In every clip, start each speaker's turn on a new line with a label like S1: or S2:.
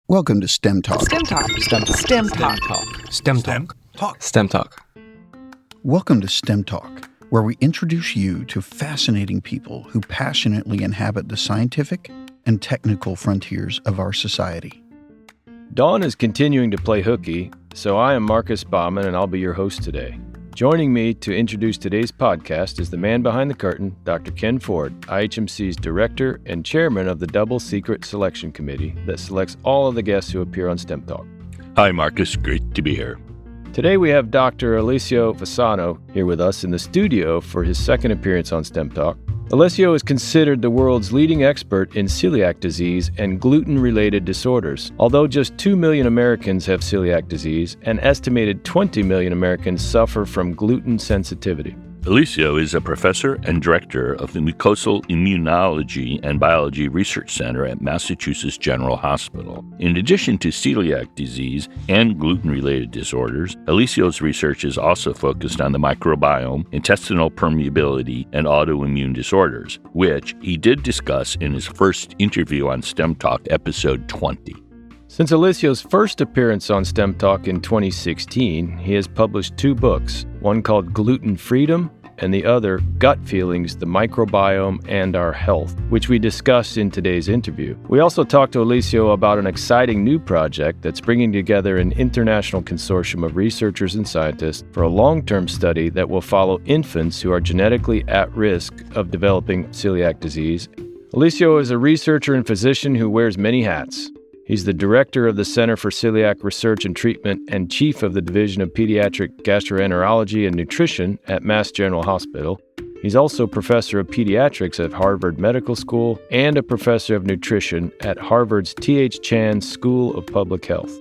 S1: Welcome to STEM Talk.
S2: STEM Talk. STEM Talk.
S3: STEM Talk. STEM Talk.
S1: Welcome to STEM Talk, where we introduce you to fascinating people who passionately inhabit the scientific and technical frontiers of our society.
S4: Dawn is continuing to play hooky, so I am Marcus Baumann, and I'll be your host today. Joining me to introduce today's podcast is the man behind the curtain, Dr. Ken Ford, IHMC's director and chairman of the Double Secret Selection Committee that selects all of the guests who appear on STEM Talk.
S5: Hi, Marcus. Great to be here.
S4: Today we have Dr. Alessio Fasano here with us in the studio for his second appearance on STEM Talk. Alessio is considered the world's leading expert in celiac disease and gluten-related disorders. Although just 2 million Americans have celiac disease, an estimated 20 million Americans suffer from gluten sensitivity.
S5: Alessio is a professor and director of the Mucosal Immunology and Biology Research Center at Massachusetts General Hospital. In addition to celiac disease and gluten-related disorders, Alessio's research is also focused on the microbiome, intestinal permeability, and autoimmune disorders, which he did discuss in his first interview on STEM Talk, episode 20.
S4: Since Alessio's first appearance on STEM Talk in 2016, he has published 2 books, one called Gluten Freedom and the other, Gut Feelings, the Microbiome and Our Health, which we discussed in today's interview. We also talked to Alessio about an exciting new project that's bringing together an international consortium of researchers and scientists for a long-term study that will follow infants who are genetically at risk of developing celiac disease. Alessio is a researcher and physician who wears many hats. He's the director of the Center for Celiac Research and Treatment and chief of the Division of Pediatric Gastroenterology and Nutrition at Mass General Hospital. He's also professor of pediatrics at Harvard Medical School and a professor of nutrition at Harvard's T.H. Chan School of Public Health.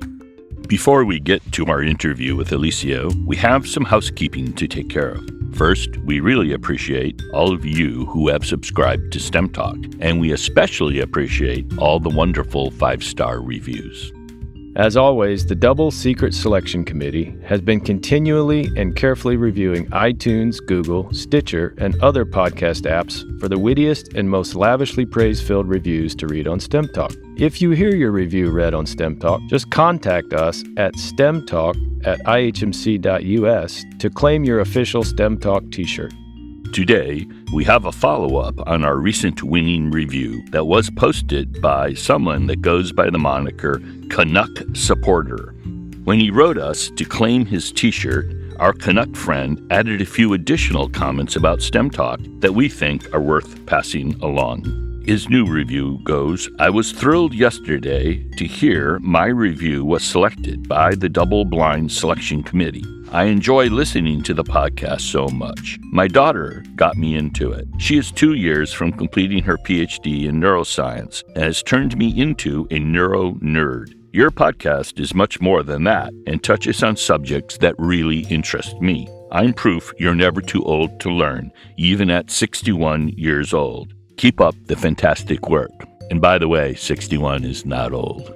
S5: Before we get to our interview with Alessio, we have some housekeeping to take care of. First, we really appreciate all of you who have subscribed to STEM Talk, and we especially appreciate all the wonderful 5-star reviews.
S4: As always, the Double Secret Selection Committee has been continually and carefully reviewing iTunes, Google, Stitcher, and other podcast apps for the wittiest and most lavishly praise-filled reviews to read on STEM Talk. If you hear your review read on STEM Talk, just contact us at stemtalk@ihmc.us to claim your official STEM Talk t-shirt.
S5: Today, we have a follow-up on our recent winning review that was posted by someone that goes by the moniker Canuck Supporter. When he wrote us to claim his t-shirt, our Canuck friend added a few additional comments about STEM Talk that we think are worth passing along. His new review goes, I was thrilled yesterday to hear my review was selected by the Double-Blind Selection Committee. I enjoy listening to the podcast so much. My daughter got me into it. She is 2 years from completing her PhD in neuroscience and has turned me into a neuro nerd. Your podcast is much more than that and touches on subjects that really interest me. I'm proof you're never too old to learn, even at 61 years old. Keep up the fantastic work. And by the way, 61 is not old.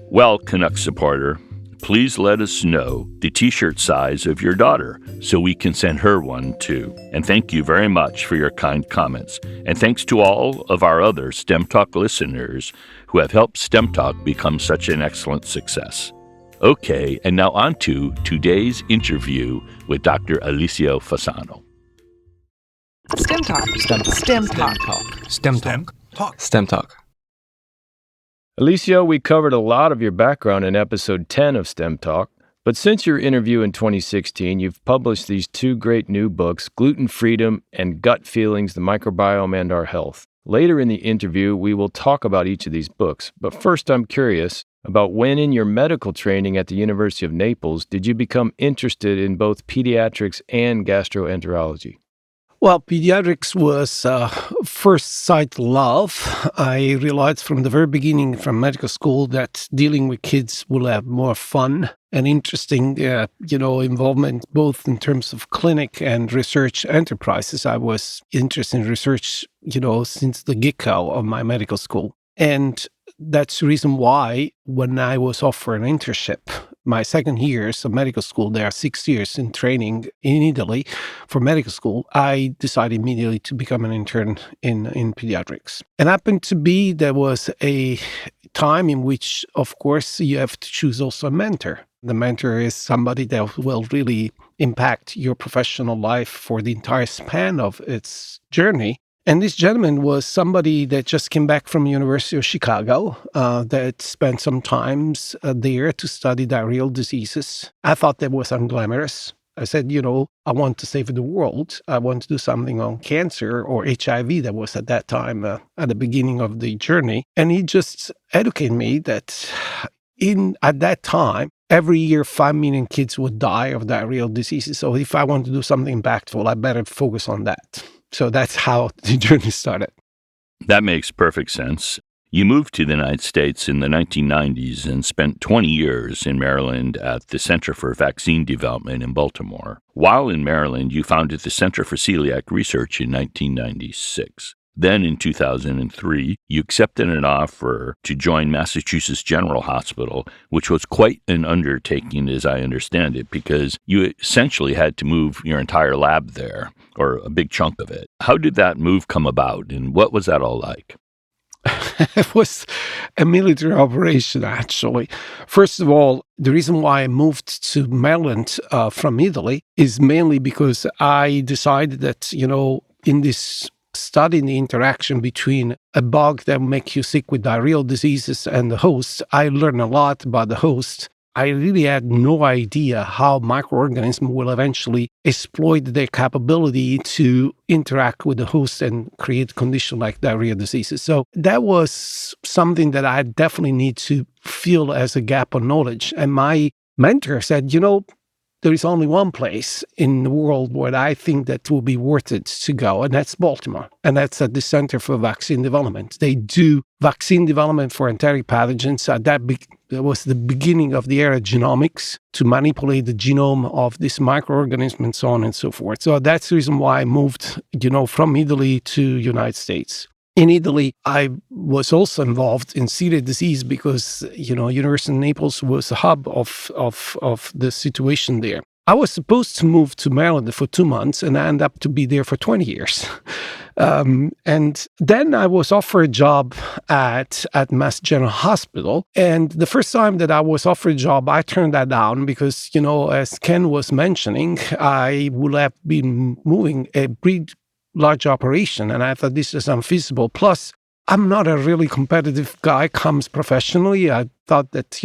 S5: Well, Canuck Supporter, please let us know the t-shirt size of your daughter so we can send her one too. And thank you very much for your kind comments. And thanks to all of our other STEM Talk listeners who have helped STEM Talk become such an excellent success. Okay, and now on to today's interview with Dr. Alessio Fasano.
S2: STEM Talk. STEM Talk.
S3: STEM Talk. STEM Talk.
S4: Alessio, we covered a lot of your background in episode 10 of STEM Talk, but since your interview in 2016, you've published these 2 great new books, Gluten Freedom and Gut Feelings, the Microbiome and Our Health. Later in the interview, we will talk about each of these books, but first I'm curious about when in your medical training at the University of Naples did you become interested in both pediatrics and gastroenterology?
S6: Well, pediatrics was first sight love. I realized from the very beginning from medical school that dealing with kids will have more fun and interesting, involvement both in terms of clinic and research enterprises. I was interested in research, since the get-go of my medical school. And that's the reason why when I was offered an internship my second years of medical school, there are 6 years in training in Italy for medical school, I decided immediately to become an intern in pediatrics. And happened to be there was a time in which, of course, you have to choose also a mentor. The mentor is somebody that will really impact your professional life for the entire span of its journey. And this gentleman was somebody that just came back from the University of Chicago, that spent some times there to study diarrheal diseases. I thought that was unglamorous. I said, I want to save the world. I want to do something on cancer or HIV that was at that time at the beginning of the journey. And he just educated me that at that time, every year 5 million kids would die of diarrheal diseases. So if I want to do something impactful, I better focus on that. So that's how the journey started.
S5: That makes perfect sense. You moved to the United States in the 1990s and spent 20 years in Maryland at the Center for Vaccine Development in Baltimore. While in Maryland, you founded the Center for Celiac Research in 1996. Then in 2003, you accepted an offer to join Massachusetts General Hospital, which was quite an undertaking, as I understand it, because you essentially had to move your entire lab there, or a big chunk of it. How did that move come about, and what was that all like?
S6: It was a military operation, actually. First of all, the reason why I moved to Maryland from Italy is mainly because I decided that, in this studying the interaction between a bug that makes you sick with diarrheal diseases and the host, I learned a lot about the host. I really had no idea how microorganisms will eventually exploit their capability to interact with the host and create conditions like diarrhea diseases. So that was something that I definitely need to fill as a gap of knowledge. And my mentor said, there is only one place in the world where I think that will be worth it to go, and that's Baltimore. And that's at the Center for Vaccine Development. They do vaccine development for enteric pathogens. That was the beginning of the era of genomics, to manipulate the genome of this microorganism and so on and so forth. So that's the reason why I moved, from Italy to United States. In Italy, I was also involved in celiac disease because, University of Naples was the hub of the situation there. I was supposed to move to Maryland for 2 months, and I ended up to be there for 20 years. And then I was offered a job at Mass General Hospital. And the first time that I was offered a job, I turned that down because, as Ken was mentioning, I would have been moving a pretty large operation, and I thought this is unfeasible. Plus, I'm not a really competitive guy, comes professionally. I thought that,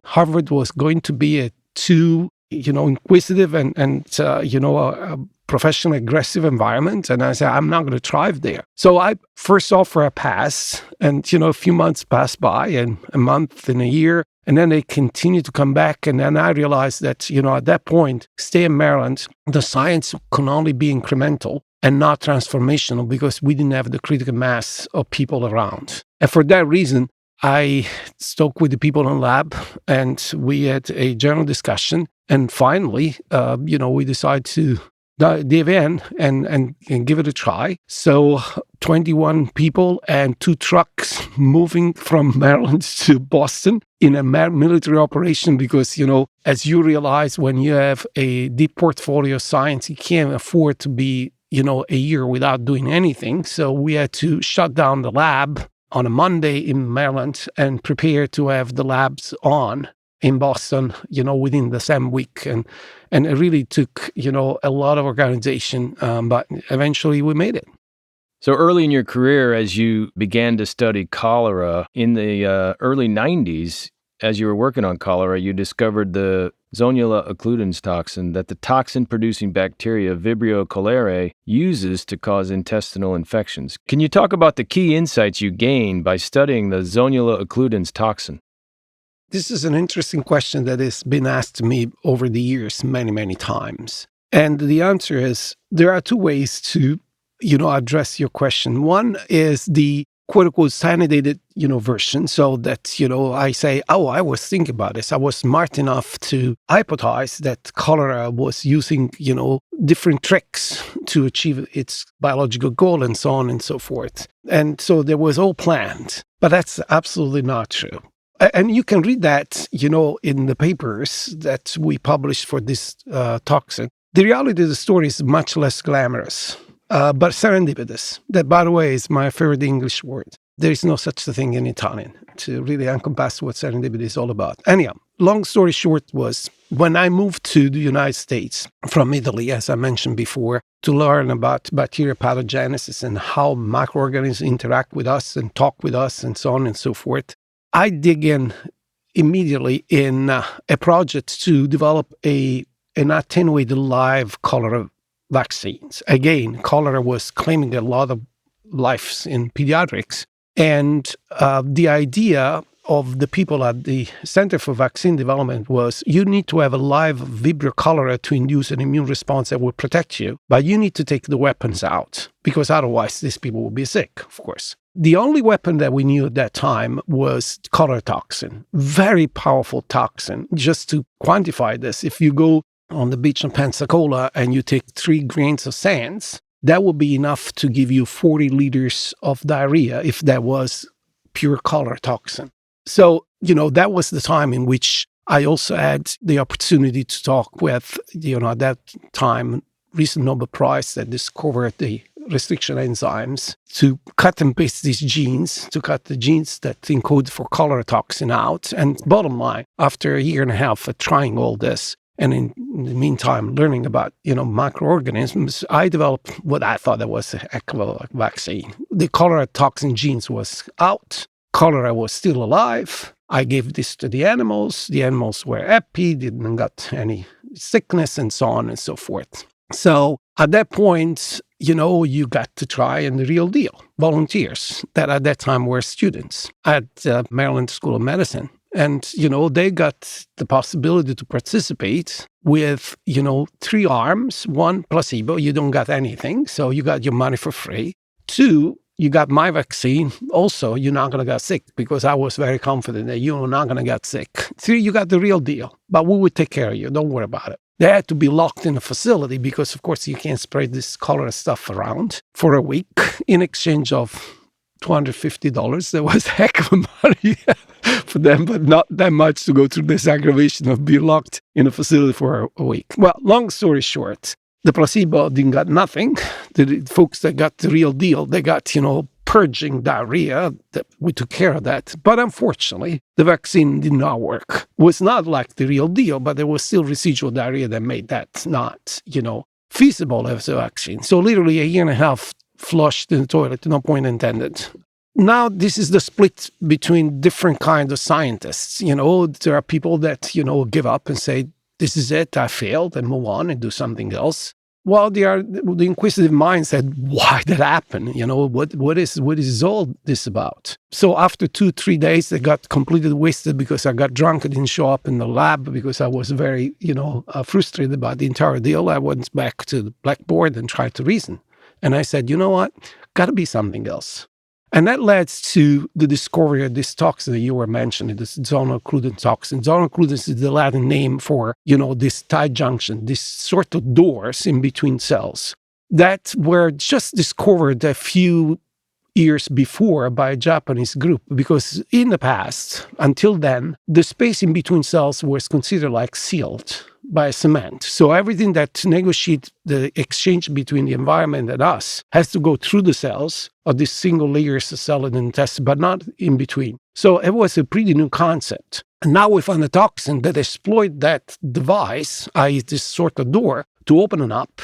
S6: Harvard was going to be a too, inquisitive and a professionally aggressive environment. And I said, I'm not going to thrive there. So I first offer a pass, and, a few months passed by, and a month and a year. And then they continue to come back. And then I realized that, at that point, stay in Maryland, the science can only be incremental and not transformational because we didn't have the critical mass of people around. And for that reason, I spoke with the people in the lab, and we had a general discussion. And finally, we decided to dive in and give it a try. So 21 people and 2 trucks moving from Maryland to Boston in a military operation because, as you realize, when you have a deep portfolio of science, you can't afford to be a year without doing anything. So we had to shut down the lab on a Monday in Maryland and prepare to have the labs on in Boston, within the same week. And it really took, a lot of organization, but eventually we made it.
S4: So early in your career, as you began to study cholera in the early 90s, as you were working on cholera, you discovered the Zonula occludens toxin that the toxin-producing bacteria Vibrio cholerae uses to cause intestinal infections. Can you talk about the key insights you gained by studying the Zonula occludens toxin?
S6: This is an interesting question that has been asked to me over the years many, many times. And the answer is there are 2 ways to, address your question. One is the quote-unquote cyanidated, version. So that, I say, I was thinking about this. I was smart enough to hypothesize that cholera was using, different tricks to achieve its biological goal and so on and so forth. And so there was all planned. But that's absolutely not true. And you can read that, in the papers that we published for this toxin. The reality of the story is much less glamorous, but serendipitous. That, by the way, is my favorite English word. There is no such thing in Italian to really encompass what serendipity is all about. Anyhow, long story short was when I moved to the United States from Italy, as I mentioned before, to learn about bacterial pathogenesis and how microorganisms interact with us and talk with us and so on and so forth, I dig in immediately in a project to develop an attenuated live cholera vaccines. Again, cholera was claiming a lot of lives in pediatrics. And the idea of the people at the Center for Vaccine Development was you need to have a live Vibrio cholera to induce an immune response that will protect you, but you need to take the weapons out because otherwise these people will be sick, of course. The only weapon that we knew at that time was cholera toxin, very powerful toxin. Just to quantify this, if you go on the beach in Pensacola and you take 3 grains of sand, that would be enough to give you 40 liters of diarrhea if that was pure cholera toxin. So, that was the time in which I also had the opportunity to talk with, at that time, recent Nobel Prize that discovered the restriction enzymes to cut and paste these genes, to cut the genes that encode for cholera toxin out. And bottom line, after a year and a half of trying all this, and in the meantime, learning about, microorganisms, I developed what I thought that was a heck of a vaccine. The cholera toxin genes was out. Cholera was still alive. I gave this to the animals. The animals were happy, didn't got any sickness, and so on and so forth. So at that point, you got to try in the real deal. Volunteers that at that time were students at Maryland School of Medicine. And, they got the possibility to participate with, 3 arms. 1, placebo, you don't got anything, so you got your money for free. 2, you got my vaccine. Also, you're not going to get sick because I was very confident that you're not going to get sick. 3, you got the real deal, but we would take care of you. Don't worry about it. They had to be locked in a facility because, of course, you can't spread this cholera stuff around for a week in exchange of $250. That was a heck of money for them, but not that much to go through this aggravation of being locked in a facility for a week. Well, long story short, the placebo didn't got nothing. The folks that got the real deal, they got, purging diarrhea. We took care of that. But unfortunately, the vaccine did not work. It was not like the real deal, but there was still residual diarrhea that made that not, feasible as a vaccine. So literally a year and a half flushed in the toilet, no point intended. Now, this is the split between different kinds of scientists. There are people that, give up and say, this is it, I failed, and move on and do something else. Well, the inquisitive mind said, why did that happen? What is all this about? So after 2-3 days, they got completely wasted because I got drunk. I didn't show up in the lab because I was very, frustrated about the entire deal. I went back to the blackboard and tried to reason. And I said, you know what? Got to be something else. And that led to the discovery of this toxin that you were mentioning, this zonal-occludent toxin. Zonal-occludent is the Latin name for, this tight junction, this sort of doors in between cells that were just discovered a few years before by a Japanese group, because in the past, until then, the space in between cells was considered like sealed by cement. So everything that negotiates the exchange between the environment and us has to go through the cells of this single layers of cell and intestine, but not in between. So it was a pretty new concept. And now we found a toxin that exploits that device, i.e. this sort of door, to open it up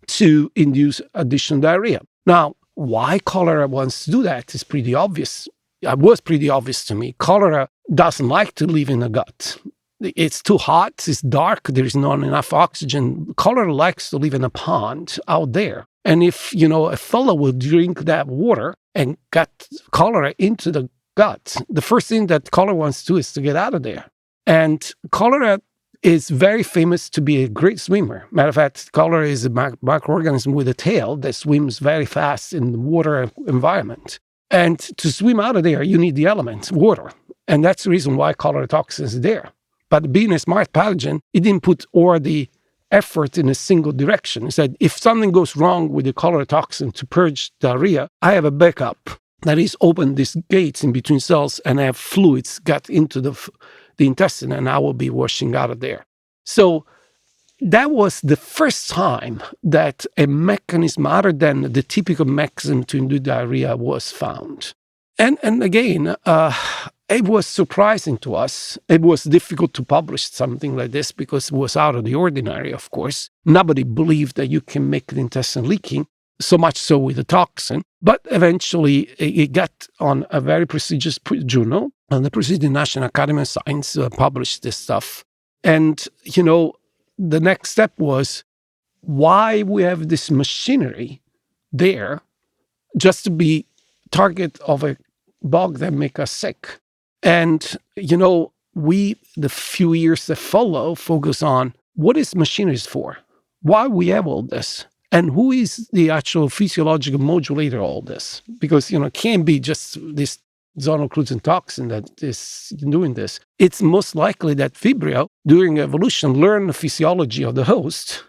S6: to induce additional diarrhea. Now, why cholera wants to do that is pretty obvious. It was pretty obvious to me. Cholera doesn't like to live in the gut. It's too hot, it's dark, there's not enough oxygen. Cholera likes to live in a pond out there. And if, a fellow will drink that water and get cholera into the gut, the first thing that cholera wants to do is to get out of there. And cholera is very famous to be a great swimmer. Matter of fact, cholera is a microorganism with a tail that swims very fast in the water environment. And to swim out of there, you need the element, water. And that's the reason why cholera toxin is there. But being a smart pathogen, it didn't put all the effort in a single direction. It said, if something goes wrong with the cholera toxin to purge diarrhea, I have a backup. that is, open these gates in between cells and have fluids get into the intestine, and I will be washing out of there. So that was the first time that a mechanism other than the typical mechanism to induce diarrhea was found. And again, it was surprising to us. It was difficult to publish something like this because it was out of the ordinary, of course. Nobody believed that you can make the intestine leaking, so much so with a toxin. But eventually, it got on a very prestigious journal, and the prestigious National Academy of Science published this stuff. And, the next step was why we have this machinery there just to be target of a bug that make us sick. And, we, the few years that follow, focus on what is machinery for? Why we have all this? And who is the actual physiological modulator of all this? Because, it can't be just this zonal gluten toxin that is doing this. It's most likely that Vibrio, during evolution, learned the physiology of the host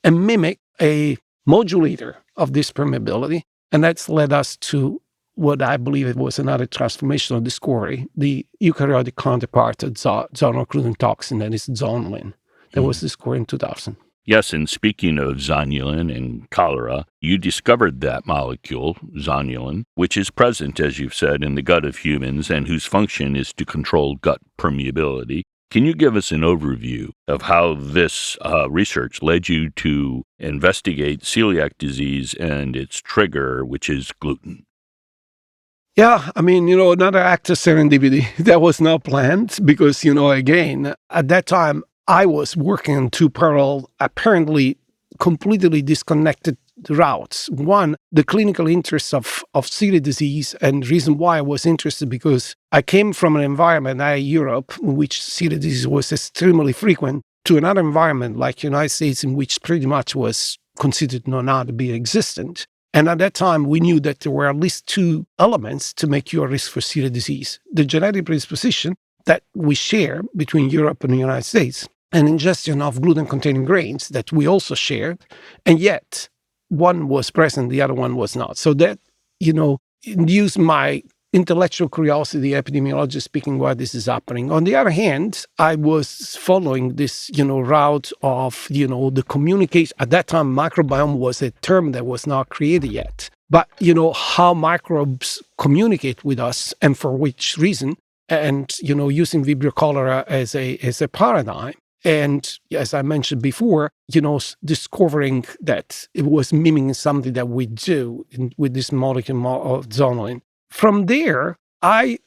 S6: and mimic a modulator of this permeability. And that's led us to what I believe it was another transformational discovery, the eukaryotic counterpart of zonal gluten toxin, that is zonulin, that was discovered in 2000.
S5: Yes, and speaking of zonulin and cholera, you discovered that molecule, zonulin, which is present, as you've said, in the gut of humans and whose function is to control gut permeability. Can you give us an overview of how this research led you to investigate celiac disease and its trigger, which is gluten?
S6: Yeah, another act of serendipity that was not planned because, again, at that time, I was working on two parallel, apparently completely disconnected routes. One, the clinical interest of celiac disease, and reason why I was interested because I came from an environment, Europe, in which celiac disease was extremely frequent, to another environment like the United States, in which pretty much was considered not to be existent. And at that time, we knew that there were at least two elements to make you a risk for celiac disease: the genetic predisposition that we share between Europe and the United States, and ingestion of gluten-containing grains that we also shared, and yet one was present, the other one was not. So that, induced my intellectual curiosity, epidemiology speaking, why this is happening. On the other hand, I was following this, route of, the communication. At that time, microbiome was a term that was not created yet. But, how microbes communicate with us and for which reason, and, using Vibrio cholera as a paradigm. And as I mentioned before, discovering that it was mimicking something that we do with this molecule of zonulin. From there, I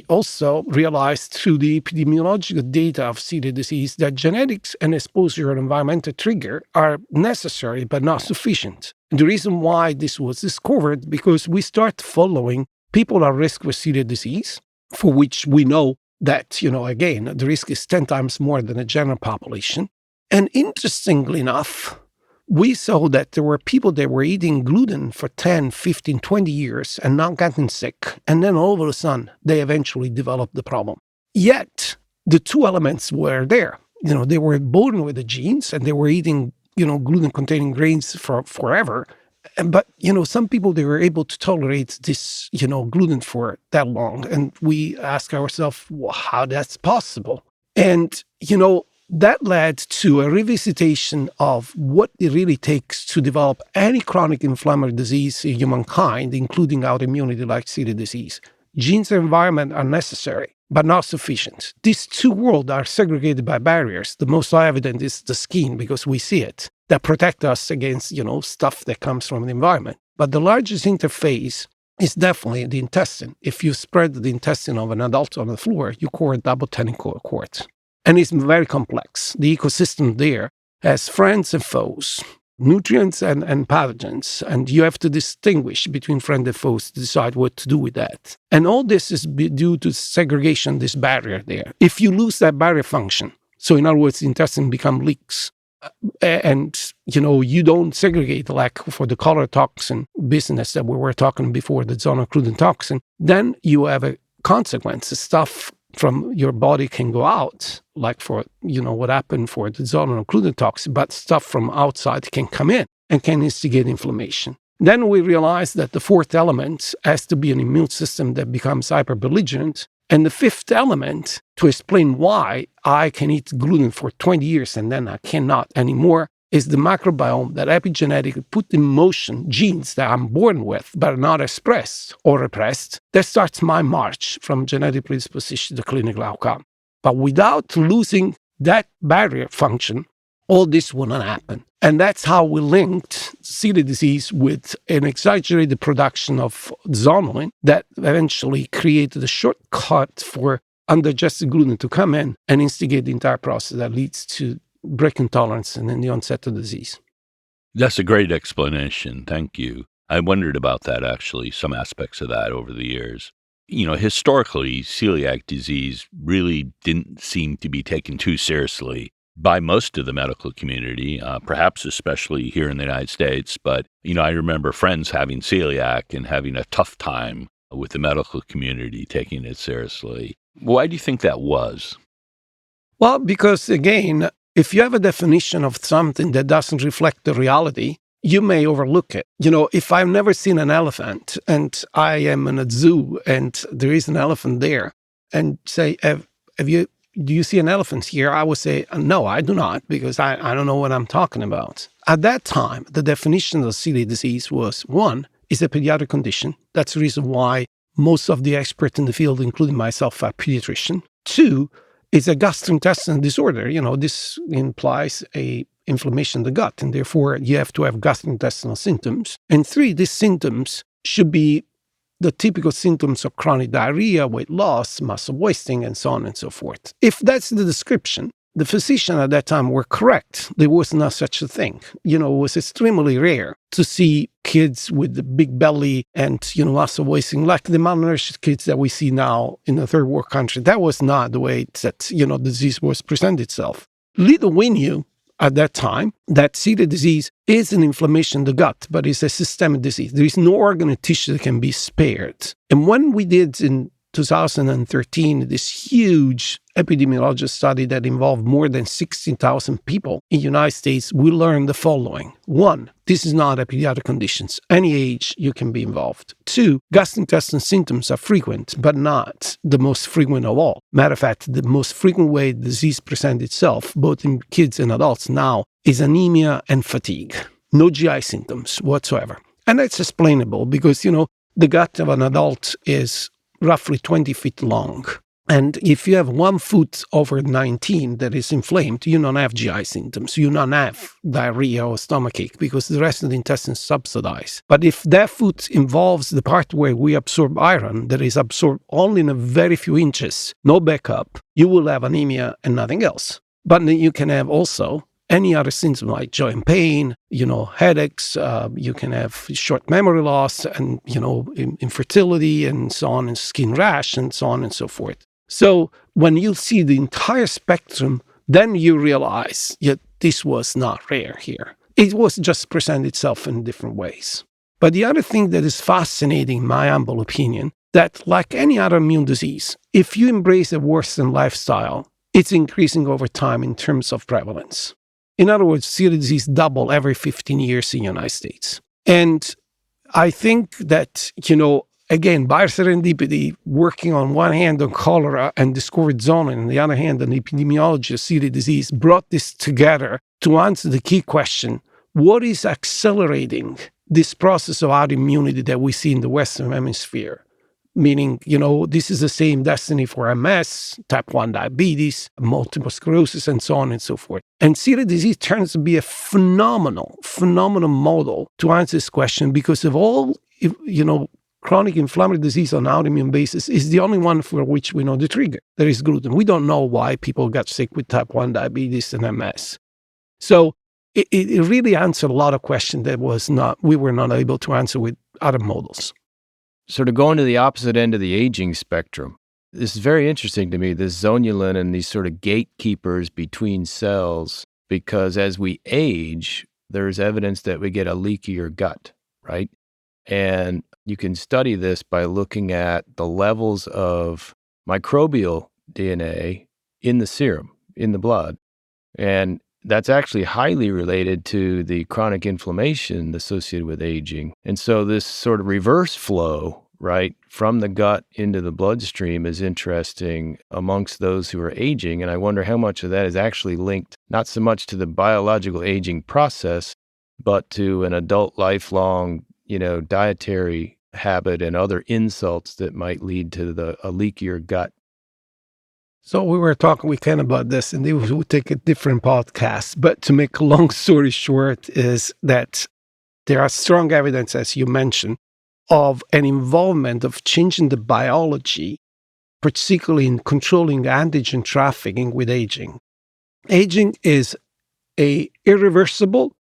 S6: also realized through the epidemiological data of celiac disease that genetics and exposure and environmental trigger are necessary but not sufficient. And the reason why this was discovered, because we start following people at risk for celiac disease, for which we know that, again, the risk is 10 times more than the general population. And interestingly enough, we saw that there were people that were eating gluten for 10, 15, 20 years and not getting sick. And then all of a sudden, they eventually developed the problem. Yet, the two elements were there. They were born with the genes and they were eating, gluten-containing grains for forever. But, some people, they were able to tolerate this, gluten for that long. And we ask ourselves, well, how that's possible? And, that led to a revisitation of what it really takes to develop any chronic inflammatory disease in humankind, including autoimmunity like celiac disease. Genes and environment are necessary, but not sufficient. These two worlds are segregated by barriers. The most evident is the skin, because we see it, that protect us against, stuff that comes from the environment. But the largest interface is definitely the intestine. If you spread the intestine of an adult on the floor, you core a double tentacle cord. And it's very complex. The ecosystem there has friends and foes, nutrients and pathogens. And you have to distinguish between friend and foes to decide what to do with that. And all this is due to segregation, this barrier there. If you lose that barrier function, so in other words, the intestine become leaks, and, you don't segregate like for the cholera toxin business that we were talking before, the zonal gluten toxin, then you have a consequence. Stuff from your body can go out, like for, what happened for the zonal gluten toxin, but stuff from outside can come in and can instigate inflammation. Then we realized that the fourth element has to be an immune system that becomes hyper-belligerent. And the fifth element, to explain why I can eat gluten for 20 years and then I cannot anymore, is the microbiome that epigenetically put in motion genes that I'm born with but are not expressed or repressed. That starts my march from genetic predisposition to clinical outcome. But without losing that barrier function, all this will not happen. And that's how we linked celiac disease with an exaggerated production of zonulin that eventually created a shortcut for undigested gluten to come in and instigate the entire process that leads to break intolerance and then the onset of disease.
S5: That's a great explanation. Thank you. I wondered about that, actually, some aspects of that over the years. Historically, celiac disease really didn't seem to be taken too seriously by most of the medical community, perhaps especially here in the United States. But, I remember friends having celiac and having a tough time with the medical community taking it seriously. Why do you think that was?
S6: Well, because again, if you have a definition of something that doesn't reflect the reality, you may overlook it. If I've never seen an elephant and I am in a zoo and there is an elephant there and say, do you see an elephant here? I would say, no, I do not, because I don't know what I'm talking about. At that time, the definition of celiac disease was, one, is a pediatric condition. That's the reason why most of the experts in the field, including myself, are pediatrician. Two, it's a gastrointestinal disorder. This implies a inflammation of the gut, and therefore you have to have gastrointestinal symptoms. And three, these symptoms should be the typical symptoms of chronic diarrhea, weight loss, muscle wasting, and so on and so forth. If that's the description, the physicians at that time were correct. There was not such a thing. It was extremely rare to see kids with the big belly and, muscle wasting, like the malnourished kids that we see now in the third world country. That was not the way that, the disease was presented itself. Little we knew at that time that celiac disease is an inflammation of the gut, but it's a systemic disease. There is no organ or tissue that can be spared. And when we did in 2013 this huge epidemiological study that involved more than 16,000 people in the United States, we learned the following. One, this is not a pediatric condition. Any age you can be involved. Two, gastrointestinal symptoms are frequent, but not the most frequent of all. Matter of fact, the most frequent way the disease presents itself, both in kids and adults now, is anemia and fatigue. No GI symptoms whatsoever. And that's explainable because, the gut of an adult is roughly 20 feet long. And if you have 1 foot over 19 that is inflamed, you don't have GI symptoms. You don't have diarrhea or stomachache because the rest of the intestine subsidize. But if that foot involves the part where we absorb iron that is absorbed only in a very few inches, no backup, you will have anemia and nothing else. But then you can have also any other symptom like joint pain, headaches, you can have short memory loss and, infertility and so on, and skin rash and so on and so forth. So when you see the entire spectrum, then you realize that this was not rare here. It was just present itself in different ways. But the other thing that is fascinating, in my humble opinion, that like any other immune disease, if you embrace a worsened lifestyle, it's increasing over time in terms of prevalence. In other words, celiac disease double every 15 years in the United States. And I think that, again, by serendipity, working on one hand on cholera and discovered zonulin, on the other hand on the epidemiology of celiac disease, brought this together to answer the key question, what is accelerating this process of autoimmunity that we see in the Western Hemisphere? Meaning, this is the same destiny for MS, type 1 diabetes, multiple sclerosis, and so on and so forth. And celiac disease turns to be a phenomenal model to answer this question because of all, chronic inflammatory disease on autoimmune basis is the only one for which we know the trigger. There is gluten. We don't know why people got sick with type 1 diabetes and MS. So it really answered a lot of questions that we were not able to answer with other models.
S4: Sort of going to the opposite end of the aging spectrum, this is very interesting to me, this zonulin and these sort of gatekeepers between cells, because as we age, there's evidence that we get a leakier gut, right? And you can study this by looking at the levels of microbial DNA in the serum, in the blood. And that's actually highly related to the chronic inflammation associated with aging. And so this sort of reverse flow, right, from the gut into the bloodstream is interesting amongst those who are aging. And I wonder how much of that is actually linked not so much to the biological aging process, but to an adult lifelong, dietary habit and other insults that might lead to a leakier gut.
S6: So we were talking weekend about this, and we would take a different podcast. But to make a long story short, is that there are strong evidence, as you mentioned, of an involvement of changing the biology, particularly in controlling antigen trafficking with aging. Aging is a irreversible,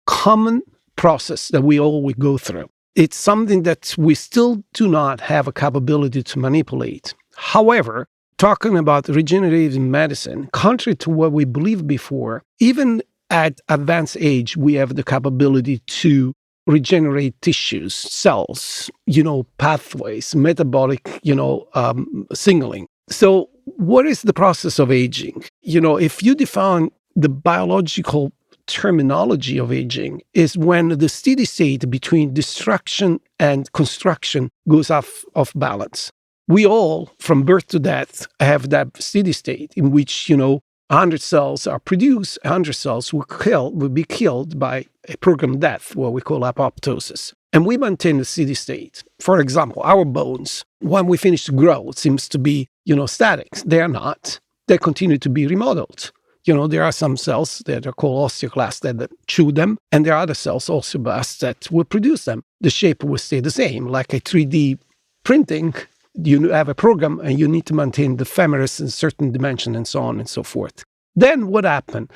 S6: common process that we all will go through. It's something that we still do not have a capability to manipulate. However, talking about regenerative medicine, contrary to what we believed before, even at advanced age, we have the capability to regenerate tissues, cells, pathways, metabolic, signaling. So what is the process of aging? If you define the biological terminology of aging is when the steady state between destruction and construction goes off balance. We all, from birth to death, have that steady state in which, 100 cells are produced, 100 cells will be killed by a programmed death, what we call apoptosis. And we maintain the steady state. For example, our bones, when we finish to grow, it seems to be, static. They are not. They continue to be remodeled. There are some cells that are called osteoclasts that chew them, and there are other cells, osteoblasts, that will produce them. The shape will stay the same, like a 3D printing. You have a program and you need to maintain the femoris in certain dimension and so on and so forth. Then what happened?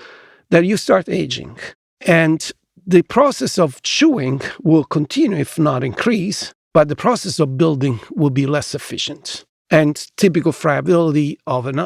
S6: That you start aging, and the process of chewing will continue, if not increase, but the process of building will be less efficient. And typical friability of an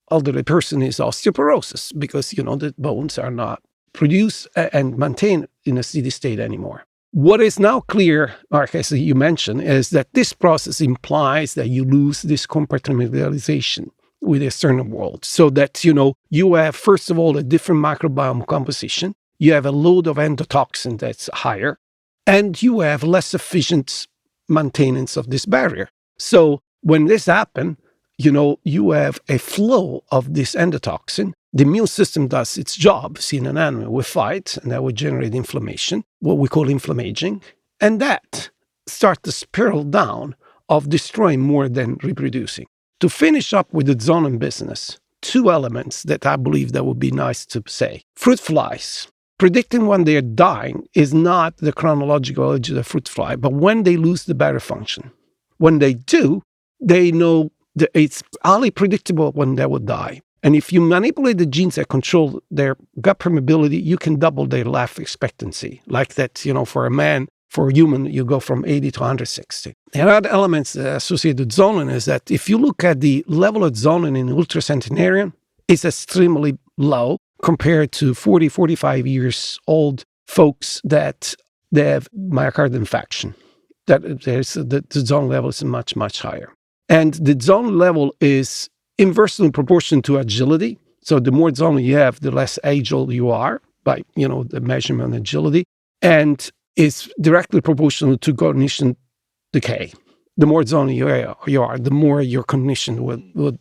S6: elderly person is osteoporosis because, the bones are not produced and maintained in a steady state anymore. What is now clear, Mark, as you mentioned, is that this process implies that you lose this compartmentalization with the external world. So that, you have, first of all, a different microbiome composition. You have a load of endotoxin that's higher, and you have less efficient maintenance of this barrier. So when this happens, you have a flow of this endotoxin. The immune system does its job. See, in an animal, we fight, and that would generate inflammation, what we call inflammaging. And that starts the spiral down of destroying more than reproducing. To finish up with the zoning business, two elements that I believe that would be nice to say. Fruit flies. Predicting when they're dying is not the chronological age of the fruit fly, but when they lose the barrier function. When they do, they know that it's highly predictable when they will die. And if you manipulate the genes that control their gut permeability, you can double their life expectancy. Like that, for a man, for a human, you go from 80 to 160. And other elements associated with zonin is that if you look at the level of zonin in ultracentenarian, it's extremely low compared to 40, 45 years old folks that they have myocardial infarction. That there's the zone level is much, much higher. And the zone level is inversely in proportion to agility. So the more zone you have, the less agile you are by, the measurement of agility. And it's directly proportional to cognition decay. The more zone you are, the more your cognition will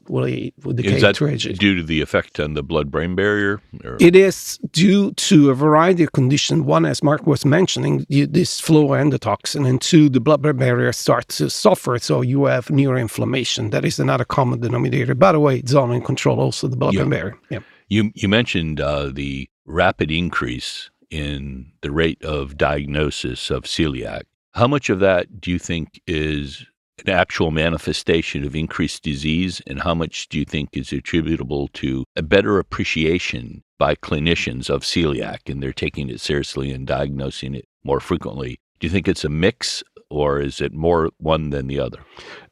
S6: decay.
S5: Is that
S6: to age.
S5: due to the effect on the blood-brain barrier? Or?
S6: It is due to a variety of conditions. One, as Mark was mentioning, this flow of endotoxin, and two, the blood-brain barrier starts to suffer, so you have neuroinflammation. That is another common denominator. By the way, zonin control also the blood-brain barrier. Yeah.
S5: You mentioned the rapid increase in the rate of diagnosis of celiac. How much of that do you think is an actual manifestation of increased disease, and how much do you think is attributable to a better appreciation by clinicians of celiac, and they're taking it seriously and diagnosing it more frequently? Do you think it's a mix, or is it more one than the other?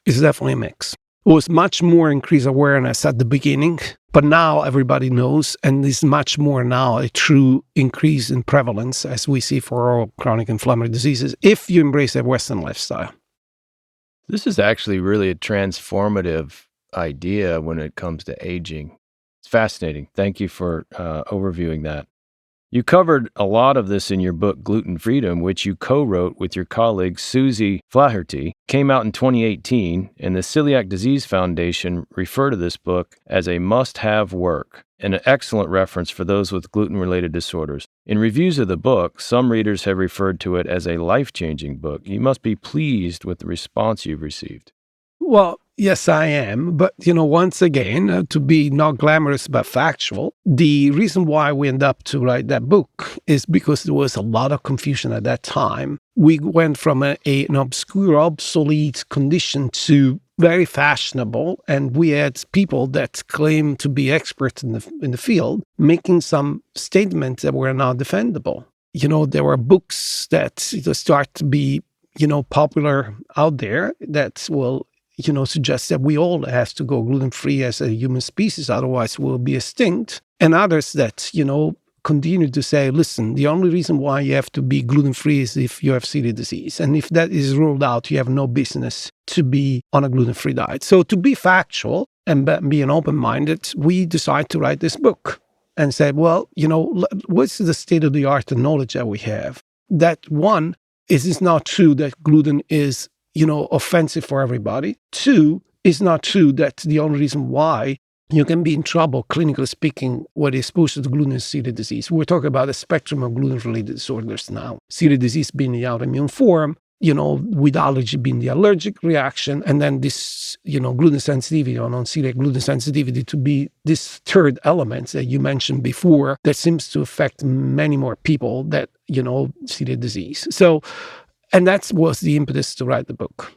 S6: It's definitely a mix. It was much more increased awareness at the beginning, but now everybody knows, and there's much more now a true increase in prevalence, as we see for all chronic inflammatory diseases, if you embrace a Western lifestyle.
S4: This is actually really a transformative idea when it comes to aging. It's fascinating. Thank you for overviewing that. You covered a lot of this in your book, Gluten Freedom, which you co-wrote with your colleague Susie Flaherty. Came out in 2018, and the Celiac Disease Foundation refer to this book as a must-have work and an excellent reference for those with gluten-related disorders. In reviews of the book, some readers have referred to it as a life-changing book. You must be pleased with the response you've received.
S6: Well, yes, I am. But, once again, to be not glamorous but factual, the reason why we end up to write that book is because there was a lot of confusion at that time. We went from an obscure, obsolete condition to very fashionable, and we had people that claim to be experts in the field making some statements that were not defendable. There were books that start to be, popular out there that will suggests that we all have to go gluten-free as a human species, otherwise we'll be extinct. And others that, continue to say, listen, the only reason why you have to be gluten-free is if you have celiac disease. And if that is ruled out, you have no business to be on a gluten-free diet. So to be factual and being open-minded, we decided to write this book and said, well, what's the state of the art and knowledge that we have? That one, is it's not true that gluten is offensive for everybody. Two, it's not true that the only reason why you can be in trouble, clinically speaking, when exposed to gluten is celiac disease. We're talking about a spectrum of gluten-related disorders now. Celiac disease being the autoimmune form, with allergy being the allergic reaction, and then this, gluten sensitivity or non-celiac gluten sensitivity to be this third element that you mentioned before that seems to affect many more people that, celiac disease. So, and that was the impetus to write the book.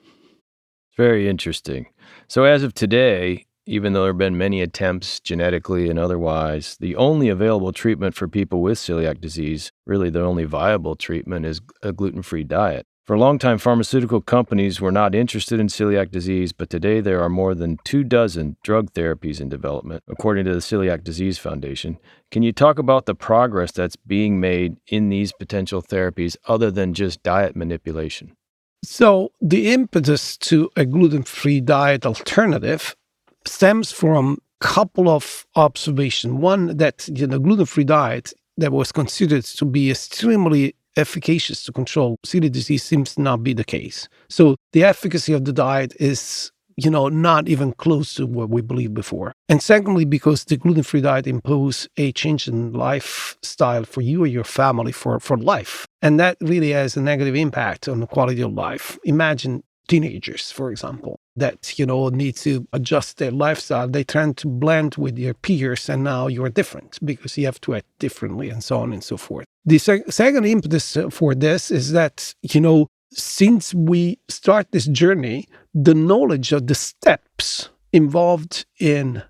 S4: Very interesting. So as of today, even though there have been many attempts genetically and otherwise, the only available treatment for people with celiac disease, really the only viable treatment, is a gluten-free diet. For a long time, pharmaceutical companies were not interested in celiac disease, but today there are more than 24 drug therapies in development, according to the Celiac Disease Foundation. Can you talk about the progress that's being made in these potential therapies other than just diet manipulation?
S6: So the impetus to a gluten-free diet alternative stems from a couple of observations. One, that gluten-free diet that was considered to be extremely efficacious to control celiac disease seems to not be the case. So the efficacy of the diet is, not even close to what we believed before. And secondly, because the gluten-free diet imposes a change in lifestyle for you or your family for life. And that really has a negative impact on the quality of life. Imagine teenagers, for example, that, need to adjust their lifestyle. They tend to blend with their peers, and now you're different because you have to act differently and so on and so forth. The second impetus for this is that, since we start this journey, the knowledge of the steps involved in,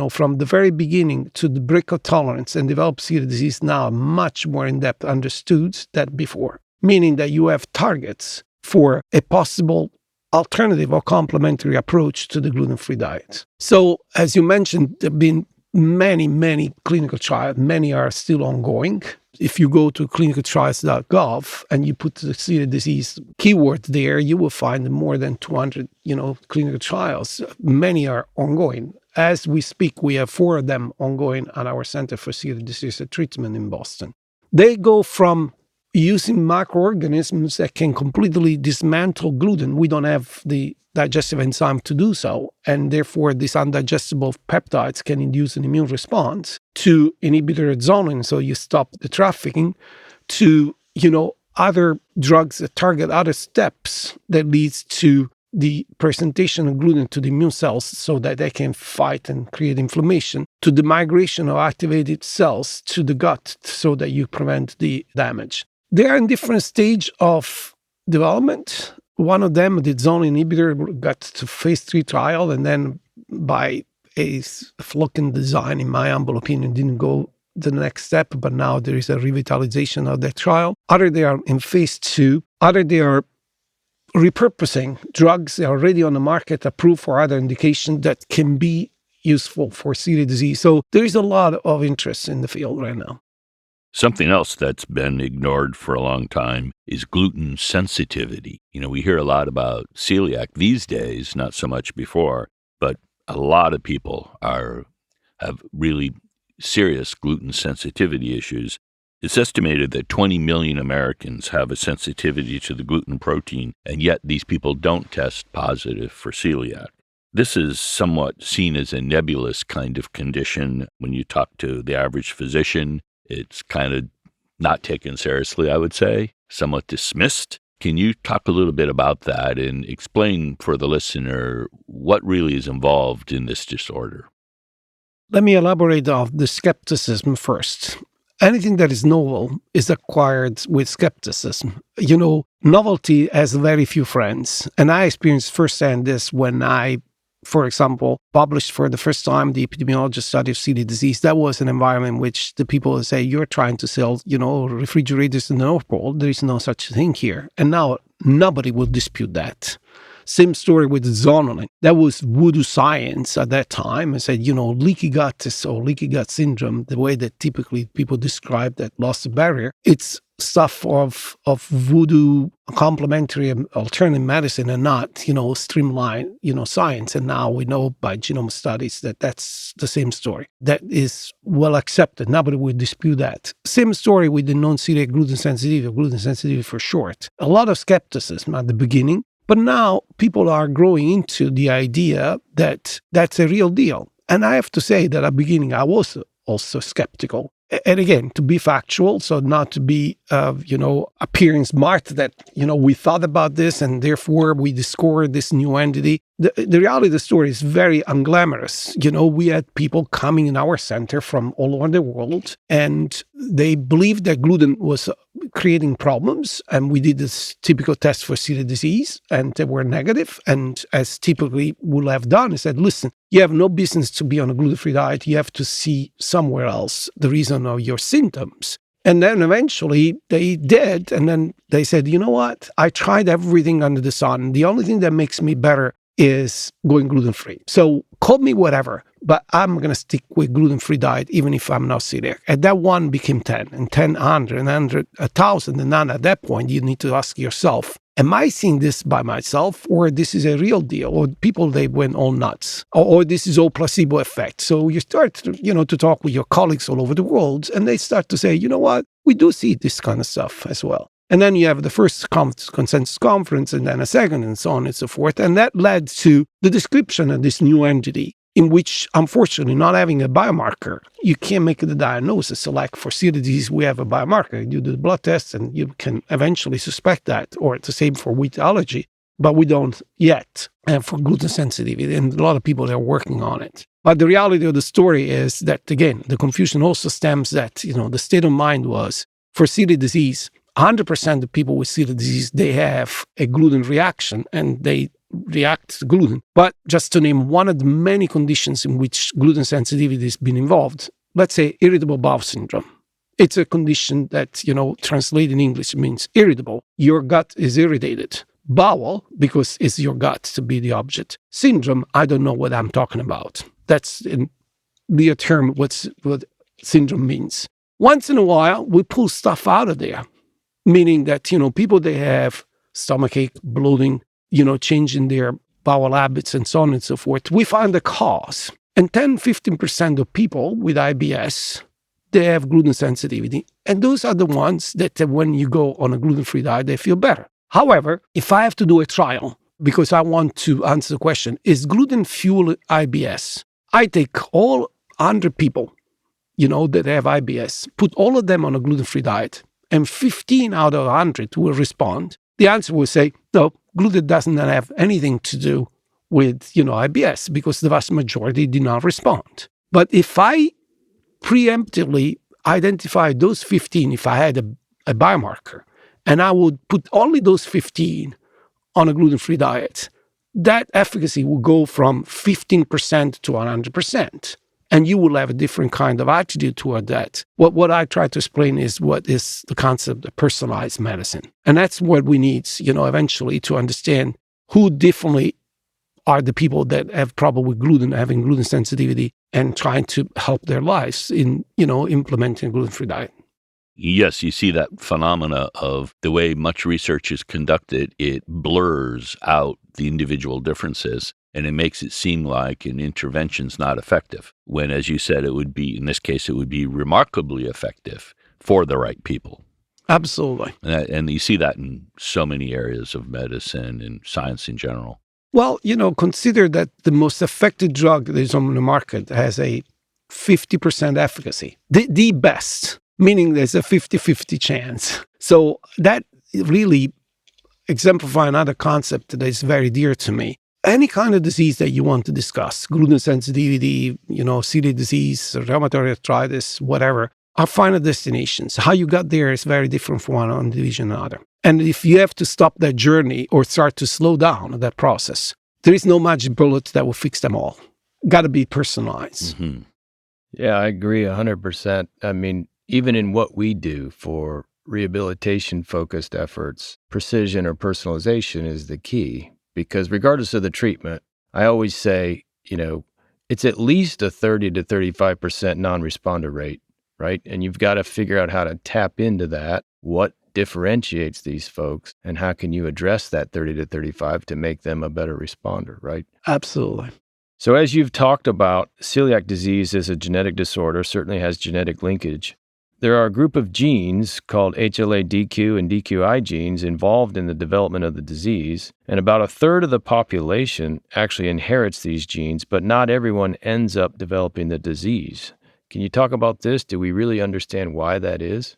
S6: from the very beginning to the break of tolerance and develop celiac disease now much more in-depth understood than before, meaning that you have targets for a possible alternative or complementary approach to the gluten-free diet. So, as you mentioned, there have been many clinical trials. Many are still ongoing. If you go to clinicaltrials.gov and you put the celiac disease keyword there, you will find more than 200, clinical trials. Many are ongoing. As we speak, we have 4 of them ongoing at our Center for Celiac Disease Treatment in Boston. They go from using microorganisms that can completely dismantle gluten. We don't have the digestive enzyme to do so, and therefore these undigestible peptides can induce an immune response, to inhibitor zoning, so you stop the trafficking, to other drugs that target other steps that leads to the presentation of gluten to the immune cells so that they can fight and create inflammation, to the migration of activated cells to the gut so that you prevent the damage. They are in different stage of development. One of them, the zone inhibitor, got to phase 3 trial, and then by a flawed design, in my humble opinion, didn't go the next step, but now there is a revitalization of that trial. Other they are in phase 2. Other they are repurposing drugs that are already on the market, approved for other indications that can be useful for celiac disease. So there is a lot of interest in the field right now.
S5: Something else that's been ignored for a long time is gluten sensitivity. We hear a lot about celiac these days, not so much before, but a lot of people have really serious gluten sensitivity issues. It's estimated that 20 million Americans have a sensitivity to the gluten protein, and yet these people don't test positive for celiac. This is somewhat seen as a nebulous kind of condition. When you talk to the average physician, it's kind of not taken seriously, I would say, somewhat dismissed. Can you talk a little bit about that and explain for the listener what really is involved in this disorder?
S6: Let me elaborate on the skepticism first. Anything that is novel is acquired with skepticism. Novelty has very few friends. And I experienced firsthand this when I, for example, published for the first time the epidemiological study of celiac disease. That was an environment in which the people would say, you're trying to sell, refrigerators in the North Pole. There is no such thing here. And now nobody will dispute that. Same story with zonulin. That was voodoo science at that time. I said, leaky gut or leaky gut syndrome, the way that typically people describe that loss of barrier, it's stuff of voodoo complementary and alternative medicine and not, streamlined, science. And now we know by genome studies that that's the same story. That is well accepted. Nobody would dispute that. Same story with the non-celiac gluten sensitivity for short. A lot of skepticism at the beginning. But now people are growing into the idea that that's a real deal. And I have to say that at the beginning, I was also skeptical. And again, to be factual, so not to be, appearing smart that, we thought about this and therefore we discovered this new entity. The reality of the story is very unglamorous. We had people coming in our center from all over the world, and they believed that gluten was creating problems. And we did this typical test for celiac disease, and they were negative. And as typically would have done, I said, listen, you have no business to be on a gluten-free diet. You have to see somewhere else the reason of your symptoms. And then eventually they did. And then they said, you know what? I tried everything under the sun. The only thing that makes me better is going gluten-free. So call me whatever, but I'm going to stick with gluten-free diet even if I'm not celiac. And that one became 10, and 10, 100, 1,000. And then at that point, you need to ask yourself, am I seeing this by myself, or this is a real deal, or people, they went all nuts, or this is all placebo effect? So you start, to talk with your colleagues all over the world, and they start to say, you know what, we do see this kind of stuff as well. And then you have the first consensus conference, and then a second, and so on and so forth. And that led to the description of this new entity, in which, unfortunately, not having a biomarker, you can't make the diagnosis. So like for celiac disease, we have a biomarker. You do the blood test, and you can eventually suspect that, or it's the same for wheat allergy, but we don't yet. And for gluten sensitivity, and a lot of people are working on it. But the reality of the story is that, again, the confusion also stems that, the state of mind was, for celiac disease, 100% of people with celiac disease, they have a gluten reaction and they react to gluten. But just to name one of the many conditions in which gluten sensitivity has been involved, let's say irritable bowel syndrome. It's a condition that, translated in English means irritable. Your gut is irritated. Bowel, because it's your gut to be the object. Syndrome, I don't know what I'm talking about. That's in the term what syndrome means. Once in a while, we pull stuff out of there. Meaning that, people, they have stomachache, bloating, change in their bowel habits and so on and so forth. We find the cause. And 10-15% of people with IBS, they have gluten sensitivity. And those are the ones that when you go on a gluten-free diet, they feel better. However, if I have to do a trial, because I want to answer the question, is gluten fuel IBS? I take all 100 people, that have IBS, put all of them on a gluten-free diet, and 15 out of 100 will respond. The answer will say, no, gluten doesn't have anything to do with, IBS, because the vast majority did not respond. But if I preemptively identify those 15, if I had a biomarker, and I would put only those 15 on a gluten-free diet, that efficacy will go from 15% to 100%. And you will have a different kind of attitude toward that. What I try to explain is what is the concept of personalized medicine. And that's what we need, eventually to understand who differently are the people that have trouble with gluten, having gluten sensitivity, and trying to help their lives in, implementing a gluten-free diet.
S5: Yes, you see that phenomena of the way much research is conducted. It blurs out the individual differences, and it makes it seem like an intervention's not effective, when, as you said, it would be, in this case, it would be remarkably effective for the right people.
S6: Absolutely.
S5: And you see that in so many areas of medicine and science in general.
S6: Well, consider that the most effective drug that is on the market has a 50% efficacy. The best, meaning there's a 50-50 chance. So that really exemplifies another concept that is very dear to me. Any kind of disease that you want to discuss, gluten sensitivity, celiac disease, rheumatoid arthritis, whatever, are final destinations. How you got there is very different from one individual to another. And if you have to stop that journey or start to slow down that process, there is no magic bullet that will fix them all. Got to be personalized.
S5: Mm-hmm.
S4: Yeah, I agree 100%. I mean, even in what we do for rehabilitation-focused efforts, precision or personalization is the key. Because regardless of the treatment, I always say, it's at least a 30 to 35% non-responder rate, right? And you've got to figure out how to tap into that. What differentiates these folks, and how can you address that 30 to 35 to make them a better responder, right?
S6: Absolutely.
S4: So as you've talked about, celiac disease is a genetic disorder, certainly has genetic linkage. There are a group of genes called HLA-DQ and DQI genes involved in the development of the disease, and about a third of the population actually inherits these genes, but not everyone ends up developing the disease. Can you talk about this? Do we really understand why that is?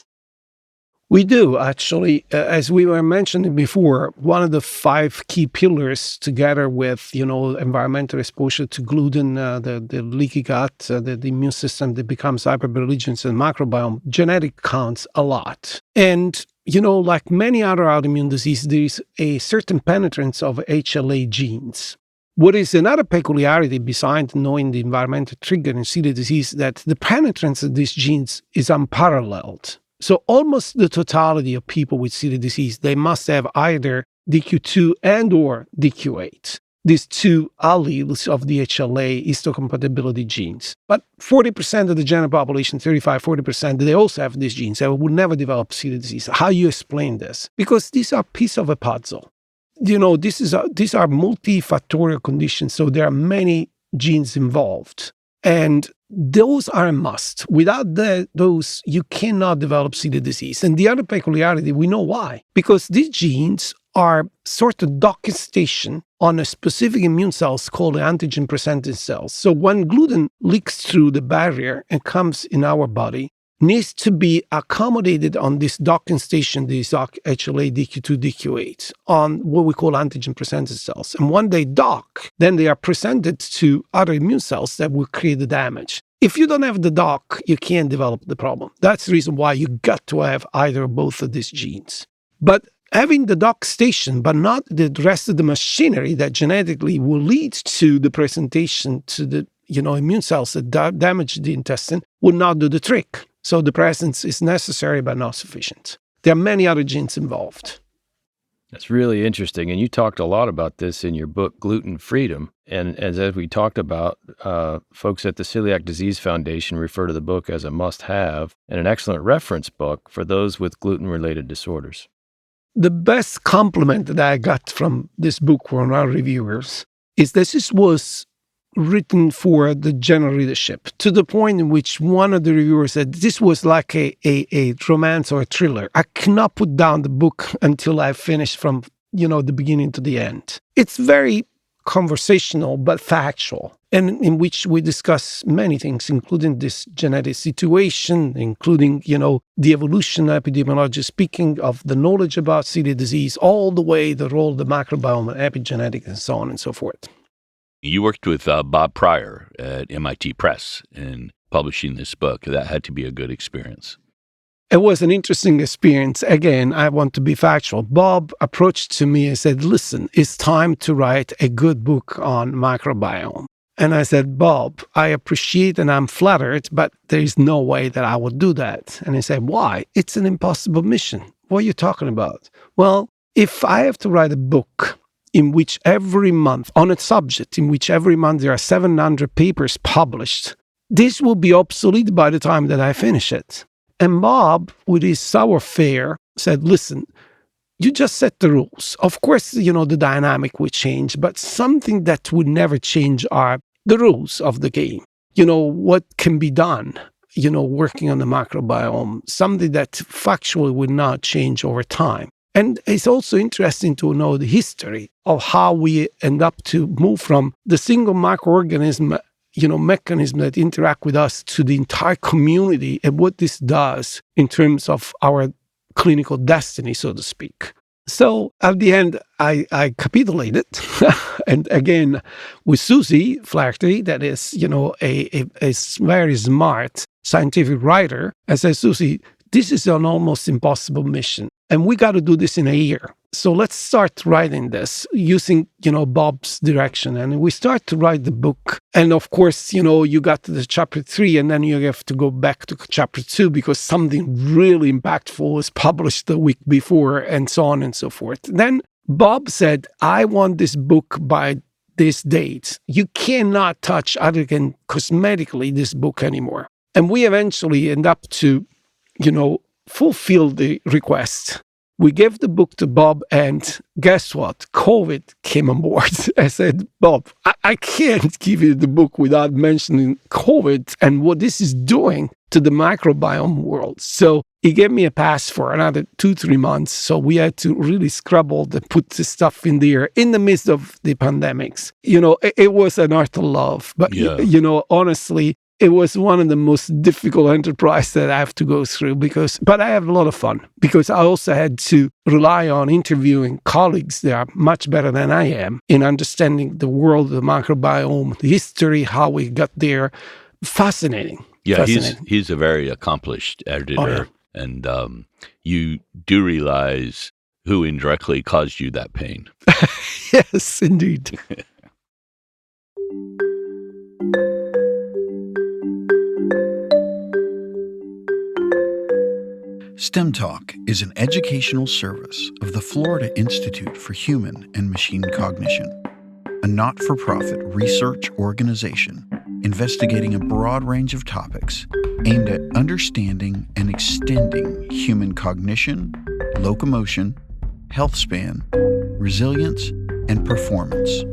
S6: We do, actually. As we were mentioning before, one of the 5 key pillars, together with, environmental exposure to gluten, the leaky gut, the immune system that becomes hyperbiological and microbiome, genetic counts a lot. And, like many other autoimmune diseases, there is a certain penetrance of HLA genes. What is another peculiarity besides knowing the environmental trigger in celiac disease, that the penetrance of these genes is unparalleled. So almost the totality of people with celiac disease, they must have either DQ2 and or DQ8, these 2 alleles of the HLA histocompatibility genes. But 40% of the general population, 35-40%, they also have these genes. They would never develop celiac disease. How you explain this? Because these are pieces of a puzzle. These are multifactorial conditions, so there are many genes involved. And those are a must. Without those, you cannot develop celiac disease. And the other peculiarity, we know why. Because these genes are sort of docking station on a specific immune cells called antigen-presenting cells. So when gluten leaks through the barrier and comes in our body, needs to be accommodated on this docking station, these HLA, DQ2, DQ8, on what we call antigen-presented cells. And when they dock, then they are presented to other immune cells that will create the damage. If you don't have the dock, you can't develop the problem. That's the reason why you got to have either or both of these genes. But having the dock station, but not the rest of the machinery that genetically will lead to the presentation to the immune cells that damage the intestine, would not do the trick. So the presence is necessary but not sufficient. There are many other genes involved.
S4: That's really interesting. And you talked a lot about this in your book, Gluten Freedom. And as we talked about, folks at the Celiac Disease Foundation refer to the book as a must-have and an excellent reference book for those with gluten-related disorders.
S6: The best compliment that I got from this book from our reviewers is that this was written for the general readership, to the point in which one of the reviewers said this was like a romance or a thriller. I cannot put down the book until I finish from the beginning to the end. It's very conversational but factual, and in which we discuss many things, including this genetic situation, including the evolution, epidemiology speaking, of the knowledge about celiac disease, all the way the role of the microbiome and epigenetics and so on and so forth.
S5: You worked with Bob Pryor at MIT Press in publishing this book. That had to be a good experience.
S6: It was an interesting experience. Again, I want to be factual. Bob approached to me and said, listen, it's time to write a good book on microbiome. And I said, Bob, I appreciate and I'm flattered, but there is no way that I would do that. And he said, why? It's an impossible mission. What are you talking about? Well, if I have to write a book in which every month, on a subject in which every month there are 700 papers published, this will be obsolete by the time that I finish it. And Bob, with his sour fare, said, listen, you just set the rules. Of course, the dynamic will change, but something that would never change are the rules of the game. What can be done. working on the microbiome, something that factually would not change over time. And it's also interesting to know the history of how we end up to move from the single microorganism, mechanism that interact with us to the entire community and what this does in terms of our clinical destiny, so to speak. So at the end, I capitulated. And again, with Susie Flaherty, that is, a very smart scientific writer, I said, Susie, this is an almost impossible mission. And we got to do this in a year. So let's start writing this using, Bob's direction. And we start to write the book. And of course, you got to the chapter 3 and then you have to go back to chapter 2 because something really impactful was published the week before and so on and so forth. Then Bob said, I want this book by this date. You cannot touch other than cosmetically this book anymore. And we eventually end up to, fulfill the request. We gave the book to Bob, and guess what? COVID came on board. I said, Bob, I can't give you the book without mentioning COVID and what this is doing to the microbiome world. So he gave me a pass for another 2-3 months. So we had to really scrabble to put the stuff in there in the midst of the pandemics. It was an art of love. But, honestly, it was one of the most difficult enterprises that I have to go through but I have a lot of fun because I also had to rely on interviewing colleagues that are much better than I am in understanding the world of the microbiome, the history, how we got there. Fascinating.
S5: Yeah,
S6: Fascinating.
S5: he's a very accomplished editor, and you do realize who indirectly caused you that pain.
S6: Yes, indeed.
S1: STEM Talk is an educational service of the Florida Institute for Human and Machine Cognition, a not-for-profit research organization investigating a broad range of topics aimed at understanding and extending human cognition, locomotion, health span, resilience, and performance.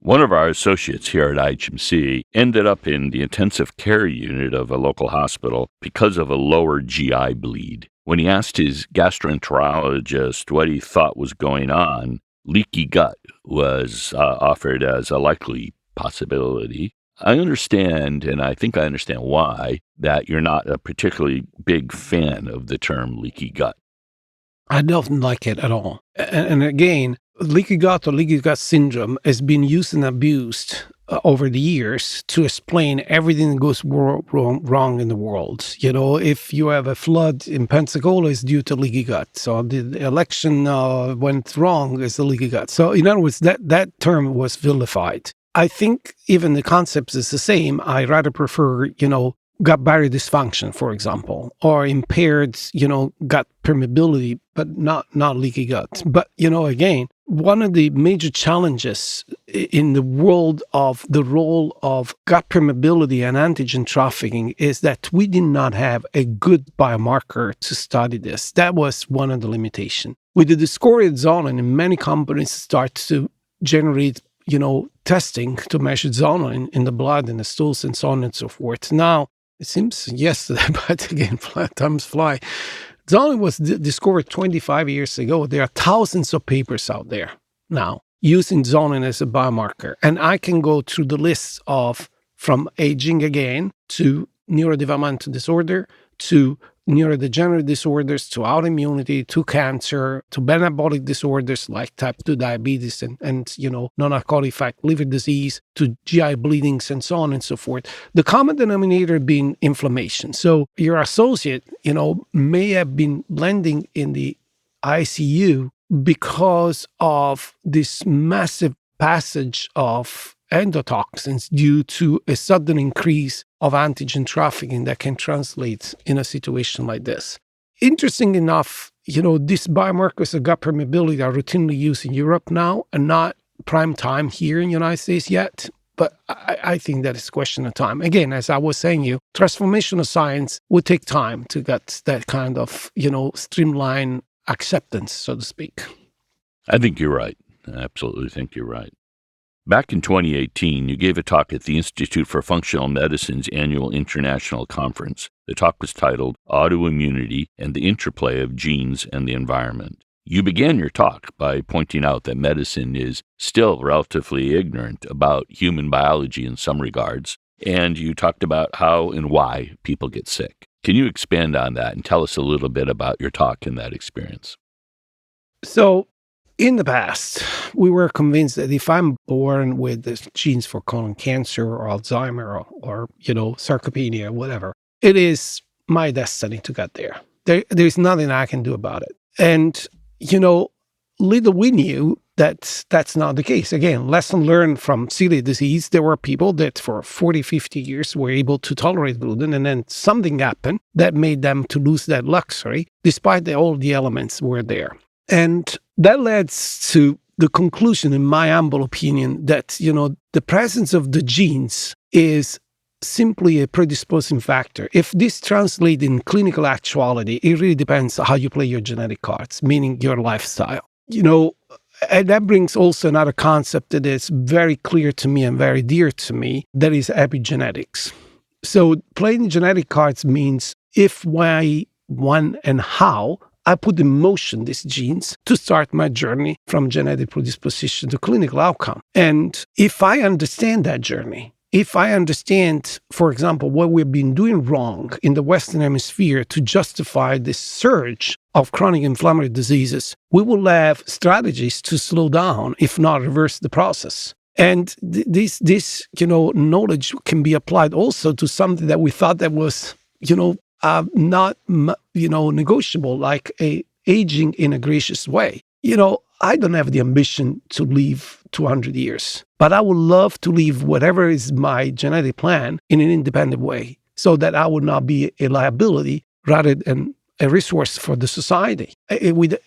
S5: One of our associates here at IHMC ended up in the intensive care unit of a local hospital because of a lower GI bleed. When he asked his gastroenterologist what he thought was going on, leaky gut was offered as a likely possibility. I understand, and I think I understand why, that you're not a particularly big fan of the term leaky gut.
S6: I don't like it at all. And again, leaky gut or leaky gut syndrome has been used and abused over the years to explain everything that goes wrong in the world. If you have a flood in Pensacola, it's due to leaky gut. So the election went wrong, it's a leaky gut. So in other words, that term was vilified. I think even the concept is the same. I rather prefer, gut barrier dysfunction, for example, or impaired, gut permeability, but not leaky gut. But, again, one of the major challenges in the world of the role of gut permeability and antigen trafficking is that we did not have a good biomarker to study this. That was one of the limitations. With the discovery of zonulin, many companies start to generate, testing to measure zonulin in the blood and the stools and so on and so forth. Now, it seems yesterday, but again, times fly. Zonulin was discovered 25 years ago. There are thousands of papers out there now using zonulin as a biomarker. And I can go through the list from aging again to neurodevelopmental disorder to neurodegenerative disorders to autoimmunity to cancer to metabolic disorders like type 2 diabetes and non-alcoholic fatty liver disease to GI bleedings and so on and so forth. The common denominator being inflammation. So your associate, may have been landing in the ICU because of this massive passage of endotoxins due to a sudden increase of antigen trafficking that can translate in a situation like this. Interesting enough, these biomarkers of gut permeability are routinely used in Europe now and not prime time here in the United States yet. But I think that is a question of time. Again, as I was saying, transformational science would take time to get that kind of, streamline acceptance, so to speak.
S5: I think you're right. I absolutely think you're right. Back in 2018, you gave a talk at the Institute for Functional Medicine's annual international conference. The talk was titled Autoimmunity and the Interplay of Genes and the Environment. You began your talk by pointing out that medicine is still relatively ignorant about human biology in some regards, and you talked about how and why people get sick. Can you expand on that and tell us a little bit about your talk and that experience?
S6: So, in the past, we were convinced that if I'm born with the genes for colon cancer or Alzheimer or sarcopenia, whatever, it is my destiny to get there. There's nothing I can do about it. And, little we knew that that's not the case. Again, lesson learned from celiac disease, there were people that for 40, 50 years were able to tolerate gluten, and then something happened that made them to lose that luxury, despite that all the elements were there. And that leads to the conclusion, in my humble opinion, that, the presence of the genes is simply a predisposing factor. If this translates in clinical actuality, it really depends on how you play your genetic cards, meaning your lifestyle. And that brings also another concept that is very clear to me and very dear to me, that is epigenetics. So playing genetic cards means if, why, when, and how I put in motion these genes to start my journey from genetic predisposition to clinical outcome. And if I understand that journey, if I understand, for example, what we've been doing wrong in the Western Hemisphere to justify this surge of chronic inflammatory diseases, we will have strategies to slow down, if not reverse the process. And this knowledge can be applied also to something that we thought that was, not, negotiable, like aging in a gracious way. I don't have the ambition to live 200 years, but I would love to live whatever is my genetic plan in an independent way, so that I would not be a liability rather than a resource for the society. With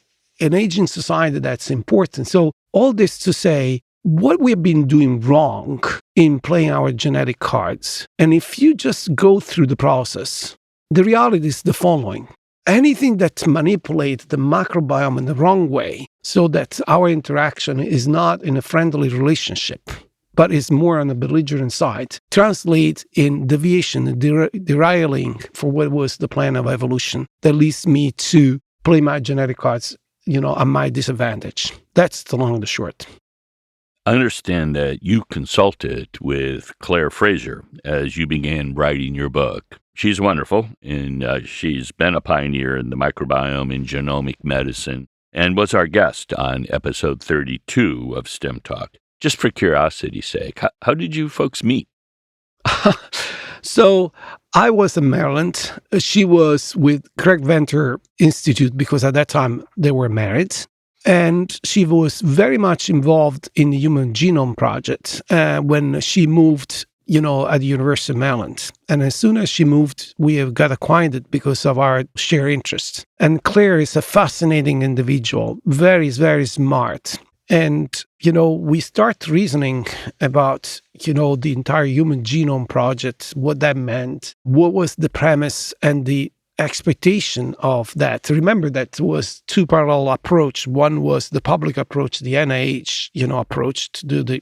S6: an aging society, that's important. So all this to say, what we've been doing wrong in playing our genetic cards, and if you just go through the process, the reality is the following. Anything that manipulates the microbiome in the wrong way, so that our interaction is not in a friendly relationship, but is more on the belligerent side, translates in deviation, derailing for what was the plan of evolution that leads me to play my genetic cards, at my disadvantage. That's the long and the short.
S5: I understand that you consulted with Claire Fraser as you began writing your book. She's wonderful, and she's been a pioneer in the microbiome and genomic medicine and was our guest on episode 32 of STEM Talk. Just for curiosity's sake, how did you folks meet?
S6: So I was in Maryland. She was with Craig Venter Institute because at that time they were married. And she was very much involved in the Human Genome Project when she moved, at the University of Maryland. And as soon as she moved, we have got acquainted because of our shared interests. And Claire is a fascinating individual, very, very smart. And, we start reasoning about, the entire Human Genome Project, what that meant, what was the premise and the expectation of that. Remember that was two parallel approach. One was the public approach, the NIH, approach to do the,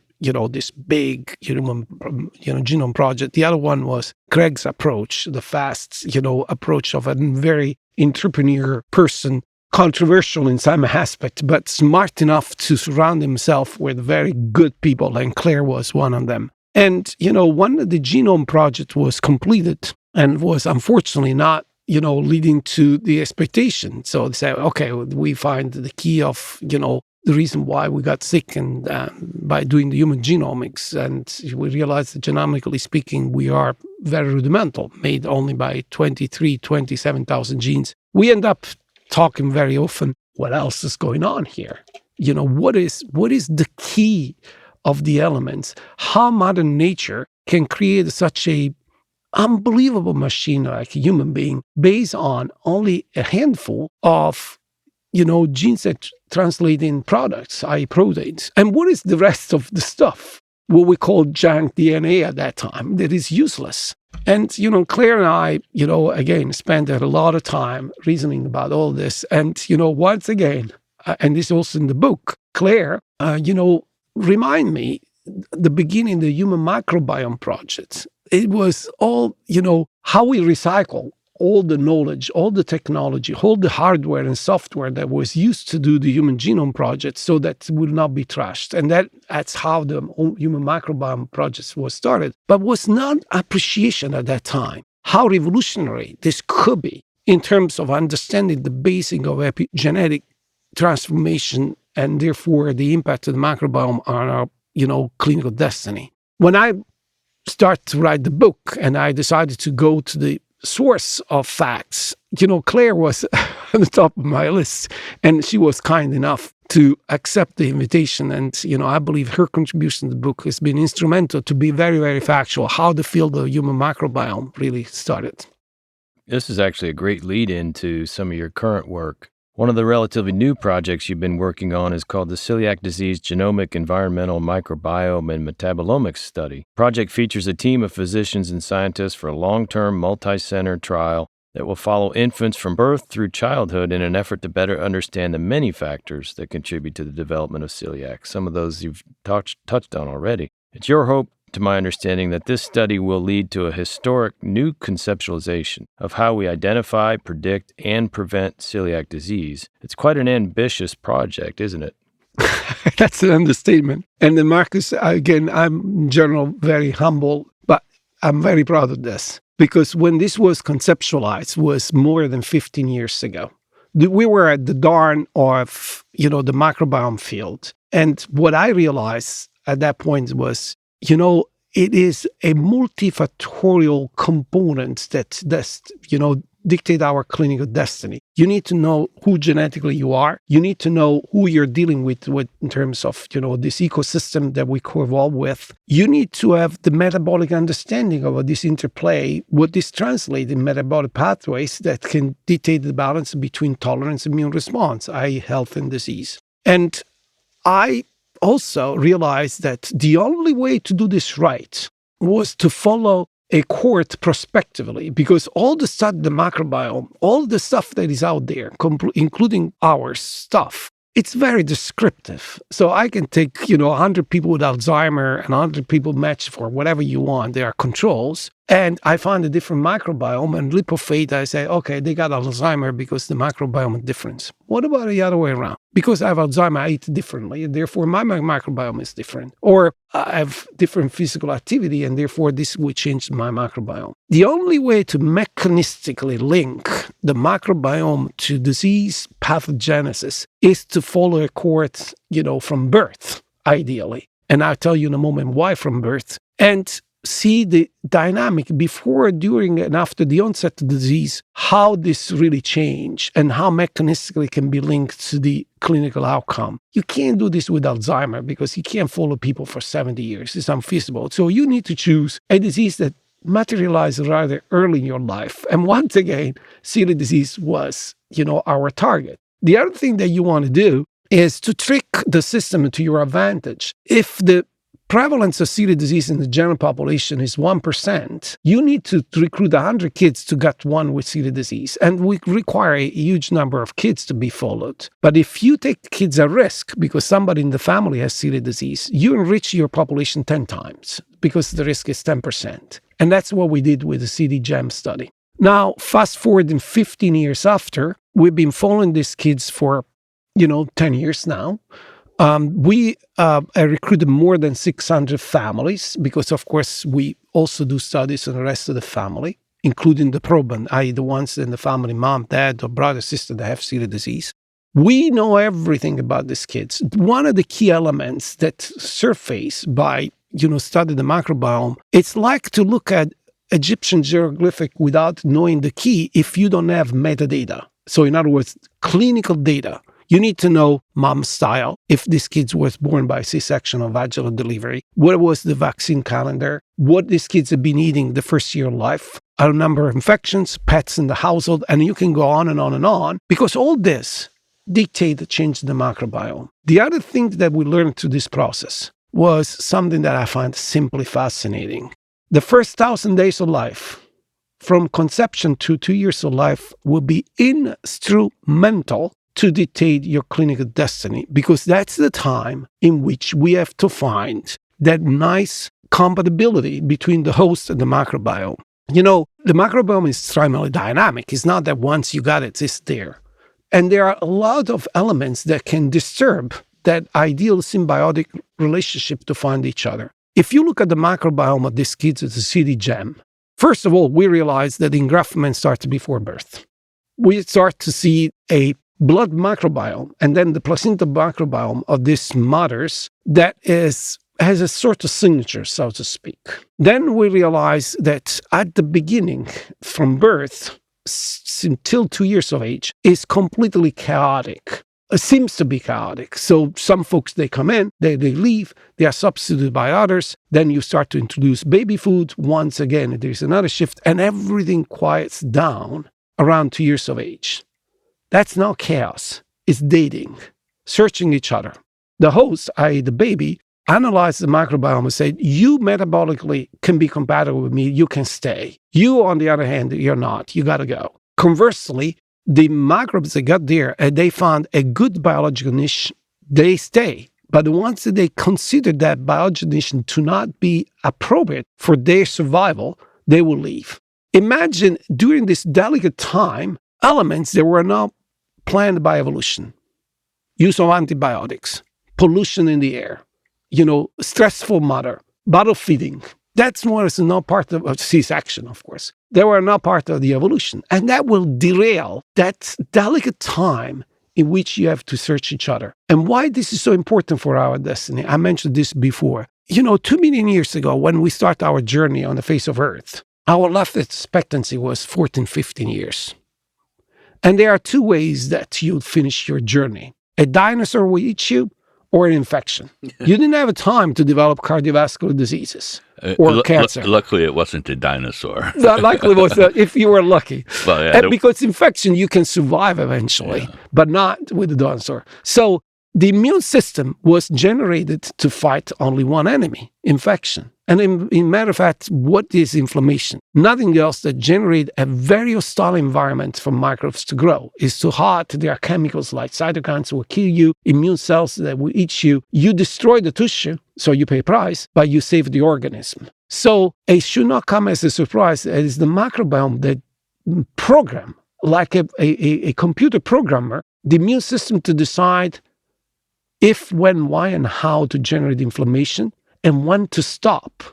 S6: this big human, genome project. The other one was Craig's approach, the fast, approach of a very entrepreneur person, controversial in some aspect, but smart enough to surround himself with very good people. And Claire was one of them. And, when the genome project was completed and was unfortunately not leading to the expectation. So they say, okay, we find the key of, the reason why we got sick and by doing the human genomics. And we realized that genomically speaking, we are very rudimental, made only by 27,000 genes. We end up talking very often, what else is going on here? What is the key of the elements? How modern nature can create such a unbelievable machine like a human being based on only a handful of, genes that translate in products, i.e. proteins. And what is the rest of the stuff? what we called junk DNA at that time that is useless. And, Claire and I, again, spent a lot of time reasoning about all this. And, once again, and this is also in the book, Claire, remind me the beginning, the Human Microbiome Project. It was all, how we recycle all the knowledge, all the technology, all the hardware and software that was used to do the Human Genome Project so that it will not be trashed. And that's how the Human Microbiome Project was started. But was not appreciation at that time how revolutionary this could be in terms of understanding the basic of epigenetic transformation and therefore the impact of the microbiome on our, clinical destiny. When I started to write the book and I decided to go to the source of facts, Claire was on the top of my list, and she was kind enough to accept the invitation. And, I believe her contribution to the book has been instrumental to be very, very factual, how the field of human microbiome really started.
S4: This is actually a great lead into some of your current work. One of the relatively new projects you've been working on is called the Celiac Disease Genomic, Environmental, Microbiome, and Metabolomics Study. The project features a team of physicians and scientists for a long-term, multi-center trial that will follow infants from birth through childhood in an effort to better understand the many factors that contribute to the development of celiac. Some of those you've touched on already. It's your hope, to my understanding, that this study will lead to a historic new conceptualization of how we identify, predict, and prevent celiac disease. It's quite an ambitious project, isn't it?
S6: That's an understatement. And then, Marcus, again, I'm in general very humble, but I'm very proud of this because when this was conceptualized was more than 15 years ago. We were at the dawn of, the microbiome field. And what I realized at that point was, it is a multifactorial component that dictate our clinical destiny. You need to know who genetically you are. You need to know who you're dealing with in terms of, this ecosystem that we co-evolve with. You need to have the metabolic understanding of this interplay, what this translates in metabolic pathways that can dictate the balance between tolerance and immune response, i.e. health and disease. And I also realized that the only way to do this right was to follow a cohort prospectively, because all the stuff, the microbiome, all the stuff that is out there, including our stuff, it's very descriptive. So I can take, 100 people with Alzheimer and 100 people matched for whatever you want. They are controls. And I find a different microbiome and lipophate. I say, okay, they got Alzheimer because the microbiome is different. What about the other way around? Because I have Alzheimer, I eat differently. And therefore, my microbiome is different. Or I have different physical activity, and therefore, this will change my microbiome. The only way to mechanistically link the microbiome to disease pathogenesis is to follow a cohort, from birth, ideally. And I'll tell you in a moment why from birth. And see the dynamic before, during, and after the onset of the disease, how this really changed and how mechanistically can be linked to the clinical outcome. You can't do this with Alzheimer because you can't follow people for 70 years. It's unfeasible. So you need to choose a disease that materializes rather early in your life. And once again, celiac disease was, our target. The other thing that you want to do is to trick the system to your advantage. If the prevalence of celiac disease in the general population is 1%, you need to recruit 100 kids to get one with celiac disease. And we require a huge number of kids to be followed. But if you take kids at risk because somebody in the family has celiac disease, you enrich your population 10 times because the risk is 10%. And that's what we did with the CDGEM study. Now, fast forward in 15 years after, we've been following these kids for, 10 years now. We recruited more than 600 families because, of course, we also do studies on the rest of the family, including the proband, i.e. the ones in the family, mom, dad, or brother, sister that have celiac disease. We know everything about these kids. One of the key elements that surface by, study the microbiome, it's like to look at Egyptian hieroglyphic without knowing the key if you don't have metadata. So in other words, clinical data. You need to know mom's style, if this kid was born by C-section or vaginal delivery, what was the vaccine calendar, what these kids have been eating the first year of life, a number of infections, pets in the household, and you can go on and on and on, because all this dictate the change in the microbiome. The other thing that we learned through this process was something that I find simply fascinating. The first 1,000 days of life, from conception to 2 years of life, will be instrumental to dictate your clinical destiny, because that's the time in which we have to find that nice compatibility between the host and the microbiome. You know, the microbiome is extremely dynamic. It's not that once you got it, it's there. And there are a lot of elements that can disturb that ideal symbiotic relationship to find each other. If you look at the microbiome of these kids as a city gem, first of all, we realize that engraftment starts before birth. We start to see a blood microbiome and then the placenta microbiome of these mothers that has a sort of signature, so to speak. Then we realize that at the beginning, from birth until 2 years of age, is completely chaotic. It seems to be chaotic. So some folks, they come in, they leave, they are substituted by others. Then you start to introduce baby food. Once again, there's another shift, and everything quiets down around 2 years of age. That's not chaos. It's dating, searching each other. The host, i.e. the baby, analyzes the microbiome and says, you metabolically can be compatible with me, you can stay. You, on the other hand, you're not. You got to go. Conversely, the microbes that got there and they found a good biological niche, they stay. But the ones that they consider that biological niche to not be appropriate for their survival, they will leave. Imagine during this delicate time, elements that were not planned by evolution. Use of antibiotics, pollution in the air, stressful mother, bottle feeding. That's not part of C-section, of course. They were not part of the evolution. And that will derail that delicate time in which you have to search each other. And why this is so important for our destiny, I mentioned this before. 2 million years ago, when we start our journey on the face of Earth, our life expectancy was 14, 15 years. And there are two ways that you finish your journey. A dinosaur will eat you, or an infection. You didn't have time to develop cardiovascular diseases or cancer.
S5: Luckily, it wasn't a dinosaur.
S6: Luckily, was if you were lucky.
S5: Well, yeah,
S6: because infection, you can survive eventually, but not with the dinosaur. So the immune system was generated to fight only one enemy, infection. And in matter of fact, what is inflammation? Nothing else that generate a very hostile environment for microbes to grow. It's too hot. There are chemicals like cytokines that will kill you, immune cells that will eat you. You destroy the tissue, so you pay a price, but you save the organism. So it should not come as a surprise. It is the microbiome that program, like a computer programmer, the immune system to decide if, when, why, and how to generate inflammation, and when to stop.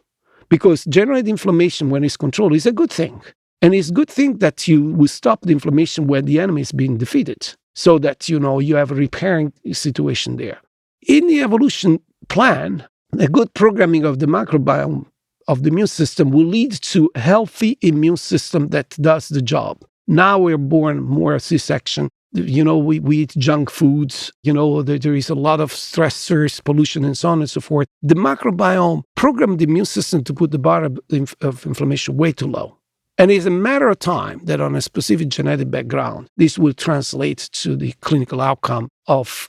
S6: Because generate inflammation when it's controlled is a good thing. And it's a good thing that you will stop the inflammation when the enemy is being defeated, so that, you have a repairing situation there. In the evolution plan, a good programming of the microbiome of the immune system will lead to a healthy immune system that does the job. Now we're born more C-section. We eat junk foods, there is a lot of stressors, pollution, and so on and so forth. The microbiome programmed the immune system to put the bar of inflammation way too low. And it's a matter of time that on a specific genetic background, this will translate to the clinical outcome of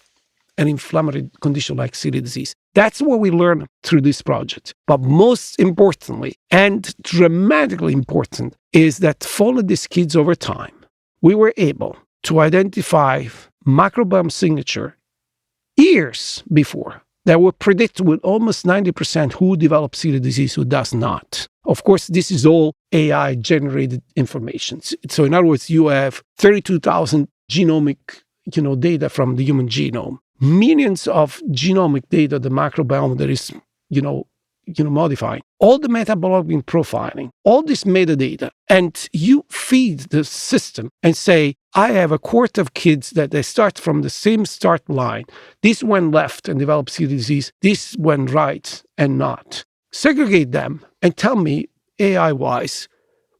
S6: an inflammatory condition like celiac disease. That's what we learn through this project. But most importantly, and dramatically important, is that following these kids over time, we were able to identify microbiome signature years before that would predict with almost 90% who develops celiac disease, who does not. Of course, this is all AI-generated information. So in other words, you have 32,000 genomic data from the human genome, millions of genomic data, the microbiome that is, modifying, all the metabolic profiling, all this metadata, and you feed the system and say, I have a cohort of kids that they start from the same start line. This went left and developed celiac disease. This went right and not. Segregate them and tell me, AI-wise,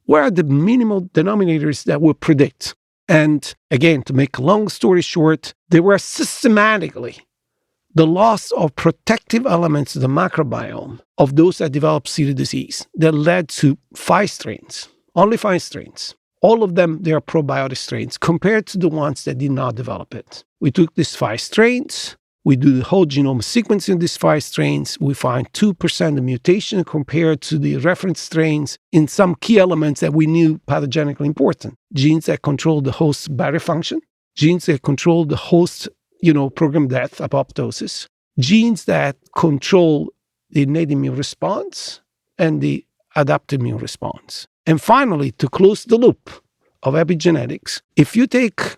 S6: where are the minimal denominators that will predict? And again, to make a long story short, they were systematically the loss of protective elements of the microbiome of those that developed celiac disease that led to 5 strains, only 5 strains. All of them, they are probiotic strains compared to the ones that did not develop it. We took these 5 strains, We do the whole genome sequencing of these 5 strains. We find 2% of mutation compared to the reference strains in some key elements that we knew pathogenically important. Genes that control the host barrier function, genes that control the host, program death, apoptosis, genes that control the innate immune response and the adaptive immune response. And finally, to close the loop of epigenetics, if you take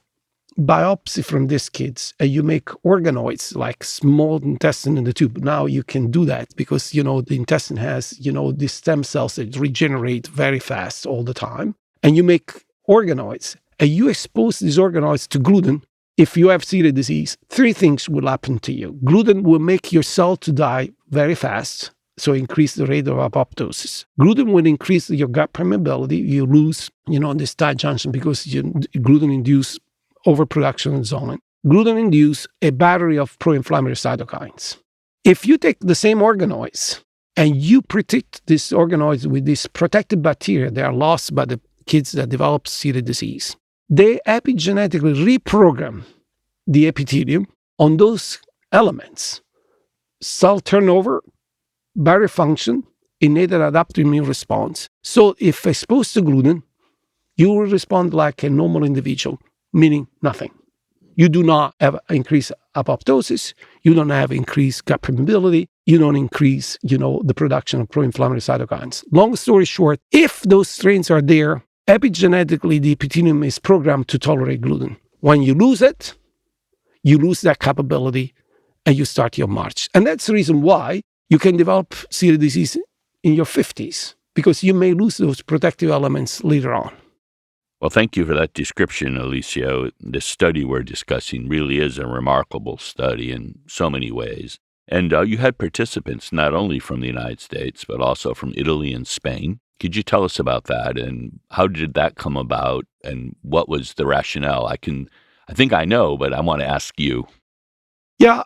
S6: biopsy from these kids and you make organoids like small intestine in the tube, now you can do that because, the intestine has, these stem cells that regenerate very fast all the time. And you make organoids and you expose these organoids to gluten. If you have celiac disease, 3 things will happen to you. Gluten will make your cell to die very fast, so increase the rate of apoptosis. Gluten will increase your gut permeability. You lose, this tight junction because gluten induce overproduction of zonin. Gluten induce a battery of pro-inflammatory cytokines. If you take the same organoids and you protect these organoids with these protected bacteria that are lost by the kids that develop celiac disease, they epigenetically reprogram the epithelium on those elements: cell turnover, barrier function, innate and adaptive immune response. So if exposed to gluten, you will respond like a normal individual, meaning nothing. You do not have increased apoptosis. You don't have increased gut permeability. You don't increase, the production of pro-inflammatory cytokines. Long story short, if those strains are there, epigenetically, the epithelium is programmed to tolerate gluten. When you lose it, you lose that capability and you start your march. And that's the reason why you can develop celiac disease in your 50s, because you may lose those protective elements later on.
S5: Well, thank you for that description, Alessio. This study we're discussing really is a remarkable study in so many ways. And you had participants not only from the United States, but also from Italy and Spain. Could you tell us about that and how did that come about and what was the rationale? I think I know, but I want to ask you.
S6: Yeah,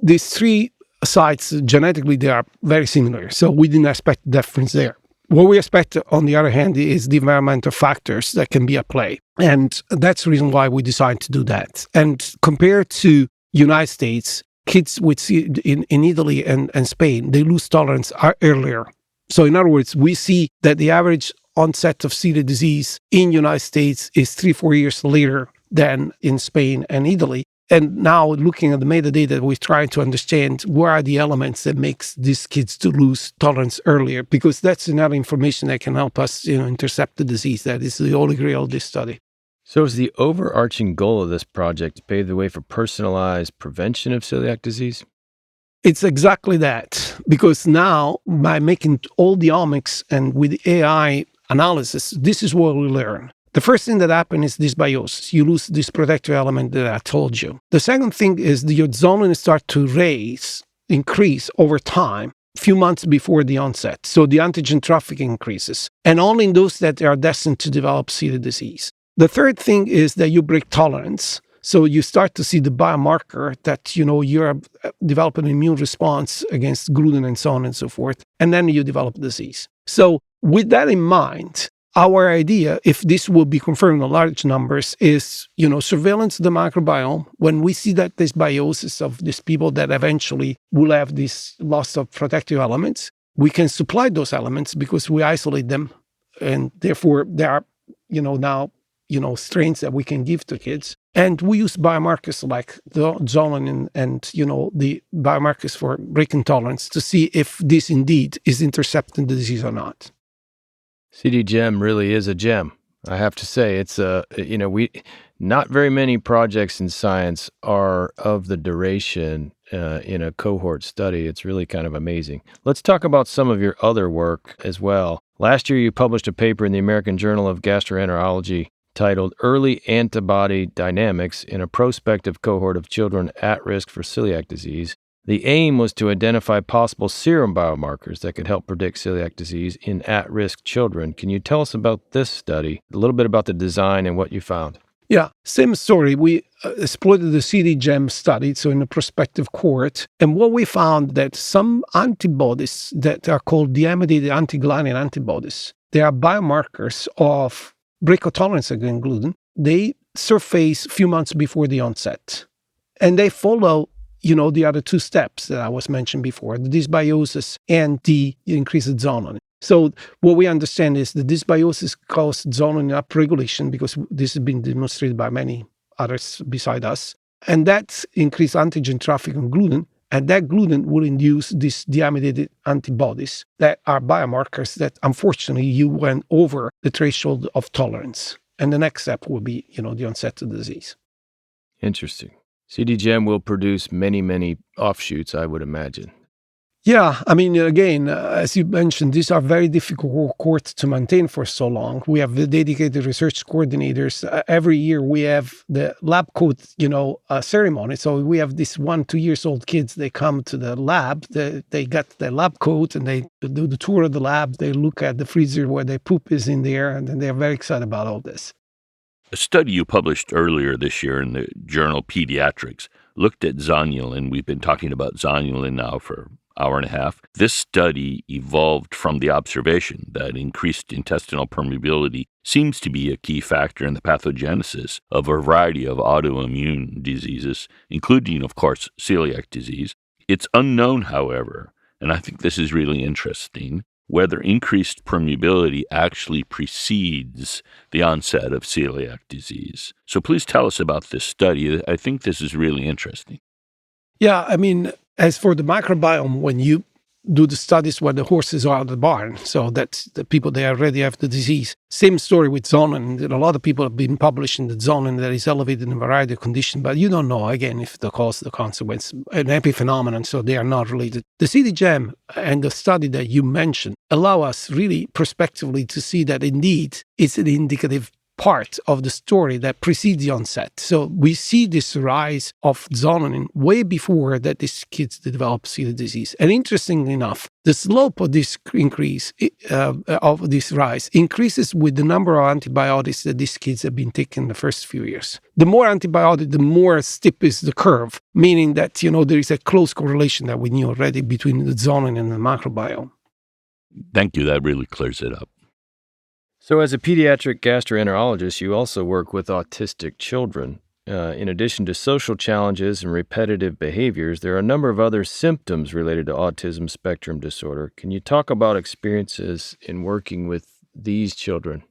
S6: these 3 sites, genetically, they are very similar. So we didn't expect difference there. What we expect, on the other hand, is the environmental factors that can be at play. And that's the reason why we decided to do that. And compared to United States, kids in Italy and Spain, they lose tolerance earlier. So in other words, we see that the average onset of celiac disease in United States is 3-4 years later than in Spain and Italy. And now looking at the metadata, we're trying to understand what are the elements that makes these kids to lose tolerance earlier, because that's another information that can help us, intercept the disease. That is the holy grail of this study.
S4: So is the overarching goal of this project to pave the way for personalized prevention of celiac disease?
S6: It's exactly that, because now by making all the omics and with AI analysis, this is what we learn. The first thing that happens is dysbiosis. You lose this protective element that I told you. The second thing is your zonin start to increase over time, a few months before the onset. So the antigen trafficking increases, and only in those that are destined to develop celiac disease. The third thing is that you break tolerance. So you start to see the biomarker that, you're developing an immune response against gluten and so on and so forth. And then you develop disease. So with that in mind, our idea, if this will be confirmed in large numbers, is, surveillance of the microbiome. When we see that there's biosis of these people that eventually will have this loss of protective elements, we can supply those elements because we isolate them. And therefore, there are, now, strains that we can give to kids. And we use biomarkers like the zonin and the biomarkers for breaking tolerance to see if this indeed is intercepting the disease or not.
S4: CDGEM really is a gem. I have to say, it's not very many projects in science are of the duration in a cohort study. It's really kind of amazing. Let's talk about some of your other work as well. Last year, you published a paper in the American Journal of Gastroenterology titled Early Antibody Dynamics in a Prospective Cohort of Children at Risk for Celiac Disease. The aim was to identify possible serum biomarkers that could help predict celiac disease in at-risk children. Can you tell us about this study, a little bit about the design and what you found?
S6: Yeah, same story. We exploited the CDGEM study, so in a prospective cohort, and what we found that some antibodies that are called deamidated anti-gliadin antibodies, they are biomarkers of breakout tolerance against gluten. They surface a few months before the onset, and they follow the other two steps that I was mentioned before, the dysbiosis and the increased zonunin. So what we understand is the dysbiosis causes zonunin upregulation, because this has been demonstrated by many others beside us. And that increased antigen traffic on gluten. And that gluten will induce these deamidated antibodies that are biomarkers that, unfortunately, you went over the threshold of tolerance. And the next step will be, the onset of the disease.
S4: Interesting. CDGEM will produce many, many offshoots, I would imagine.
S6: Yeah, I mean, again, as you mentioned, these are very difficult cohorts to maintain for so long. We have the dedicated research coordinators. Every year we have the lab coat, ceremony. So we have these 1, 2 years old kids. They come to the lab. They get the lab coat and they do the tour of the lab. They look at the freezer where their poop is in there, and then they're very excited about all this.
S5: A study you published earlier this year in the journal Pediatrics looked at zonulin. We've been talking about zonulin now for an hour and a half. This study evolved from the observation that increased intestinal permeability seems to be a key factor in the pathogenesis of a variety of autoimmune diseases, including, of course, celiac disease. It's unknown, however, and I think this is really interesting, whether increased permeability actually precedes the onset of celiac disease. So please tell us about this study. I think this is really interesting.
S6: Yeah, I mean, as for the microbiome, when you do the studies where the horses are at the barn, so that's the people they already have the disease. Same story with zonunin. A lot of people have been publishing the zonunin that is elevated in a variety of conditions, but you don't know, again, if the cause, the consequence, an epiphenomenon, so they are not related. The CDGEM and the study that you mentioned allow us really prospectively to see that indeed it's an indicative part of the story that precedes the onset. So we see this rise of zonunin way before that these kids develop celiac disease. And interestingly enough, the slope of this increase, of this rise, increases with the number of antibiotics that these kids have been taking the first few years. The more antibiotic, the more steep is the curve, meaning that, there is a close correlation that we knew already between the zonunin and the microbiome.
S5: Thank you. That really clears it up.
S4: So as a pediatric gastroenterologist, you also work with autistic children. In addition to social challenges and repetitive behaviors, there are a number of other symptoms related to autism spectrum disorder. Can you talk about experiences in working with these children?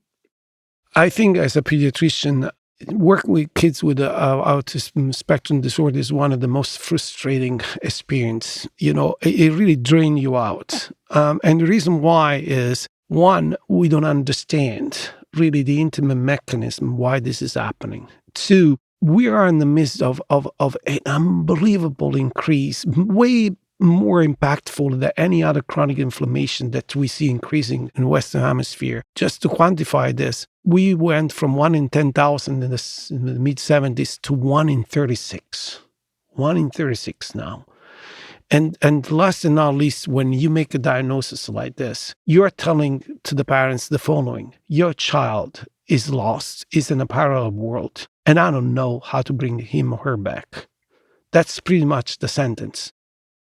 S6: I think as a pediatrician, working with kids with autism spectrum disorder is one of the most frustrating experiences. It really drains you out. And the reason why is, one, we don't understand really the intimate mechanism why this is happening. Two, we are in the midst of an unbelievable increase, way more impactful than any other chronic inflammation that we see increasing in the Western Hemisphere. Just to quantify this, we went from 1 in 10,000 in the mid-70s to 1 in 36. 1 in 36 now. And last and not least, when you make a diagnosis like this, you're telling to the parents the following: your child is lost, is in a parallel world, and I don't know how to bring him or her back. That's pretty much the sentence.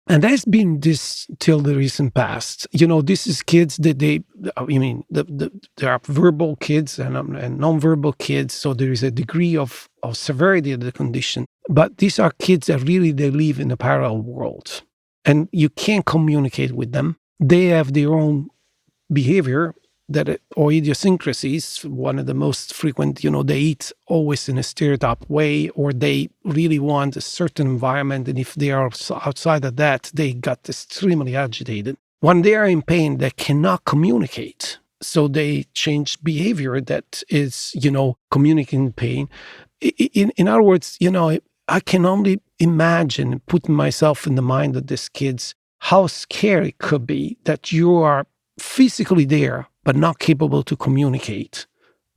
S6: And that's been this till the recent past. This is kids that there are verbal kids and nonverbal kids, so there is a degree of severity of the condition. But these are kids that really, they live in a parallel world. And you can't communicate with them. They have their own behavior or idiosyncrasies. One of the most frequent, they eat always in a stereotype way, or they really want a certain environment. And if they are outside of that, they got extremely agitated. When they are in pain, they cannot communicate. So they change behavior that is, communicating pain. In other words, I can only imagine putting myself in the mind of these kids, how scary it could be that you are physically there, but not capable to communicate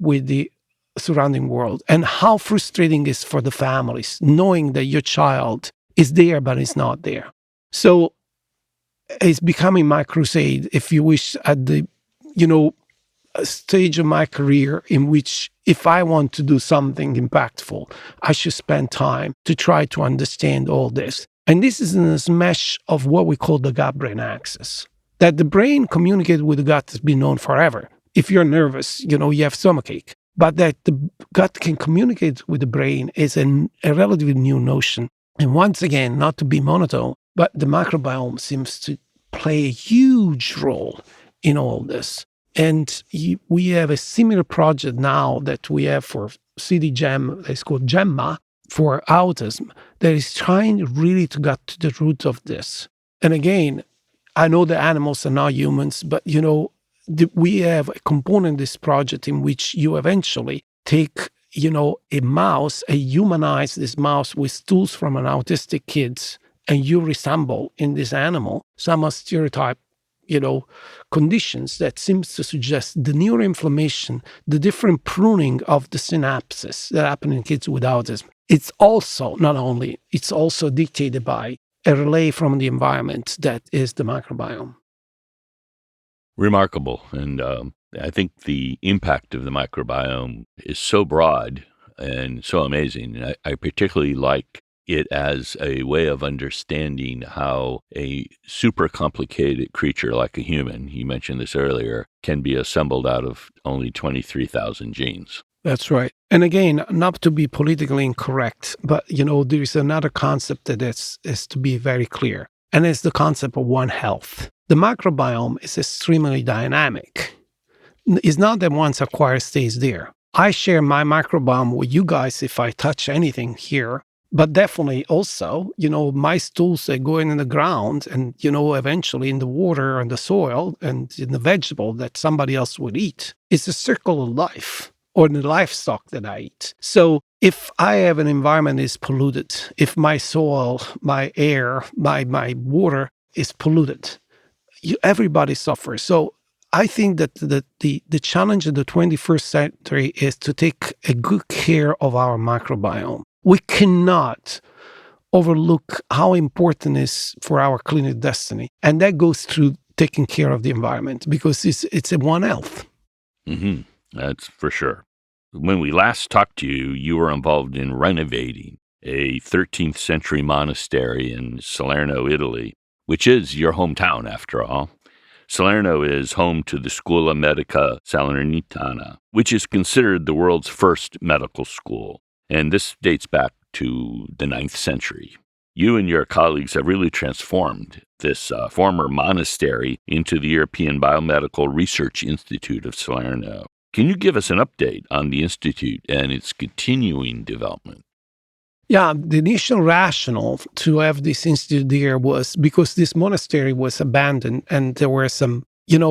S6: with the surrounding world, and how frustrating it is for the families, knowing that your child is there, but is not there. So it's becoming my crusade, if you wish, at the, stage of my career in which, if I want to do something impactful, I should spend time to try to understand all this. And this is in this mesh of what we call the gut-brain axis. That the brain communicates with the gut has been known forever. If you're nervous, you have stomachache. But that the gut can communicate with the brain is a relatively new notion. And once again, not to be monotone, but the microbiome seems to play a huge role in all this. And we have a similar project now that we have for CDGEM, it's called GEMMA, for autism, that is trying really to get to the root of this. And again, I know the animals are not humans, but we have a component in this project in which you eventually take a mouse, humanize this mouse with tools from an autistic kids, and you resemble in this animal some stereotype, conditions that seems to suggest the neuroinflammation, the different pruning of the synapses that happen in kids with autism. It's also dictated by a relay from the environment that is the microbiome.
S5: Remarkable. And I think the impact of the microbiome is so broad and so amazing. I particularly like it as a way of understanding how a super complicated creature like a human, you mentioned this earlier, can be assembled out of only 23,000 genes.
S6: That's right. And again, not to be politically incorrect, but there is another concept that is to be very clear, and it's the concept of One Health. The microbiome is extremely dynamic. It's not that once acquired stays there. I share my microbiome with you guys if I touch anything here, but definitely also, my stools that go in the ground and, eventually in the water and the soil and in the vegetable that somebody else would eat. It's a circle of life, or the livestock that I eat. So if I have an environment that is polluted, if my soil, my air, my water is polluted, everybody suffers. So I think that the challenge of the 21st century is to take a good care of our microbiome. We cannot overlook how important it is for our clinical destiny. And that goes through taking care of the environment, because it's a One Health.
S5: Mm-hmm. That's for sure. When we last talked to you, you were involved in renovating a 13th century monastery in Salerno, Italy, which is your hometown after all. Salerno is home to the Scuola Medica Salernitana, which is considered the world's first medical school. And this dates back to the 9th century. You and your colleagues have really transformed this former monastery into the European Biomedical Research Institute of Salerno. Can you give us an update on the institute and its continuing development?
S6: Yeah, the initial rationale to have this institute there was because this monastery was abandoned and there were some,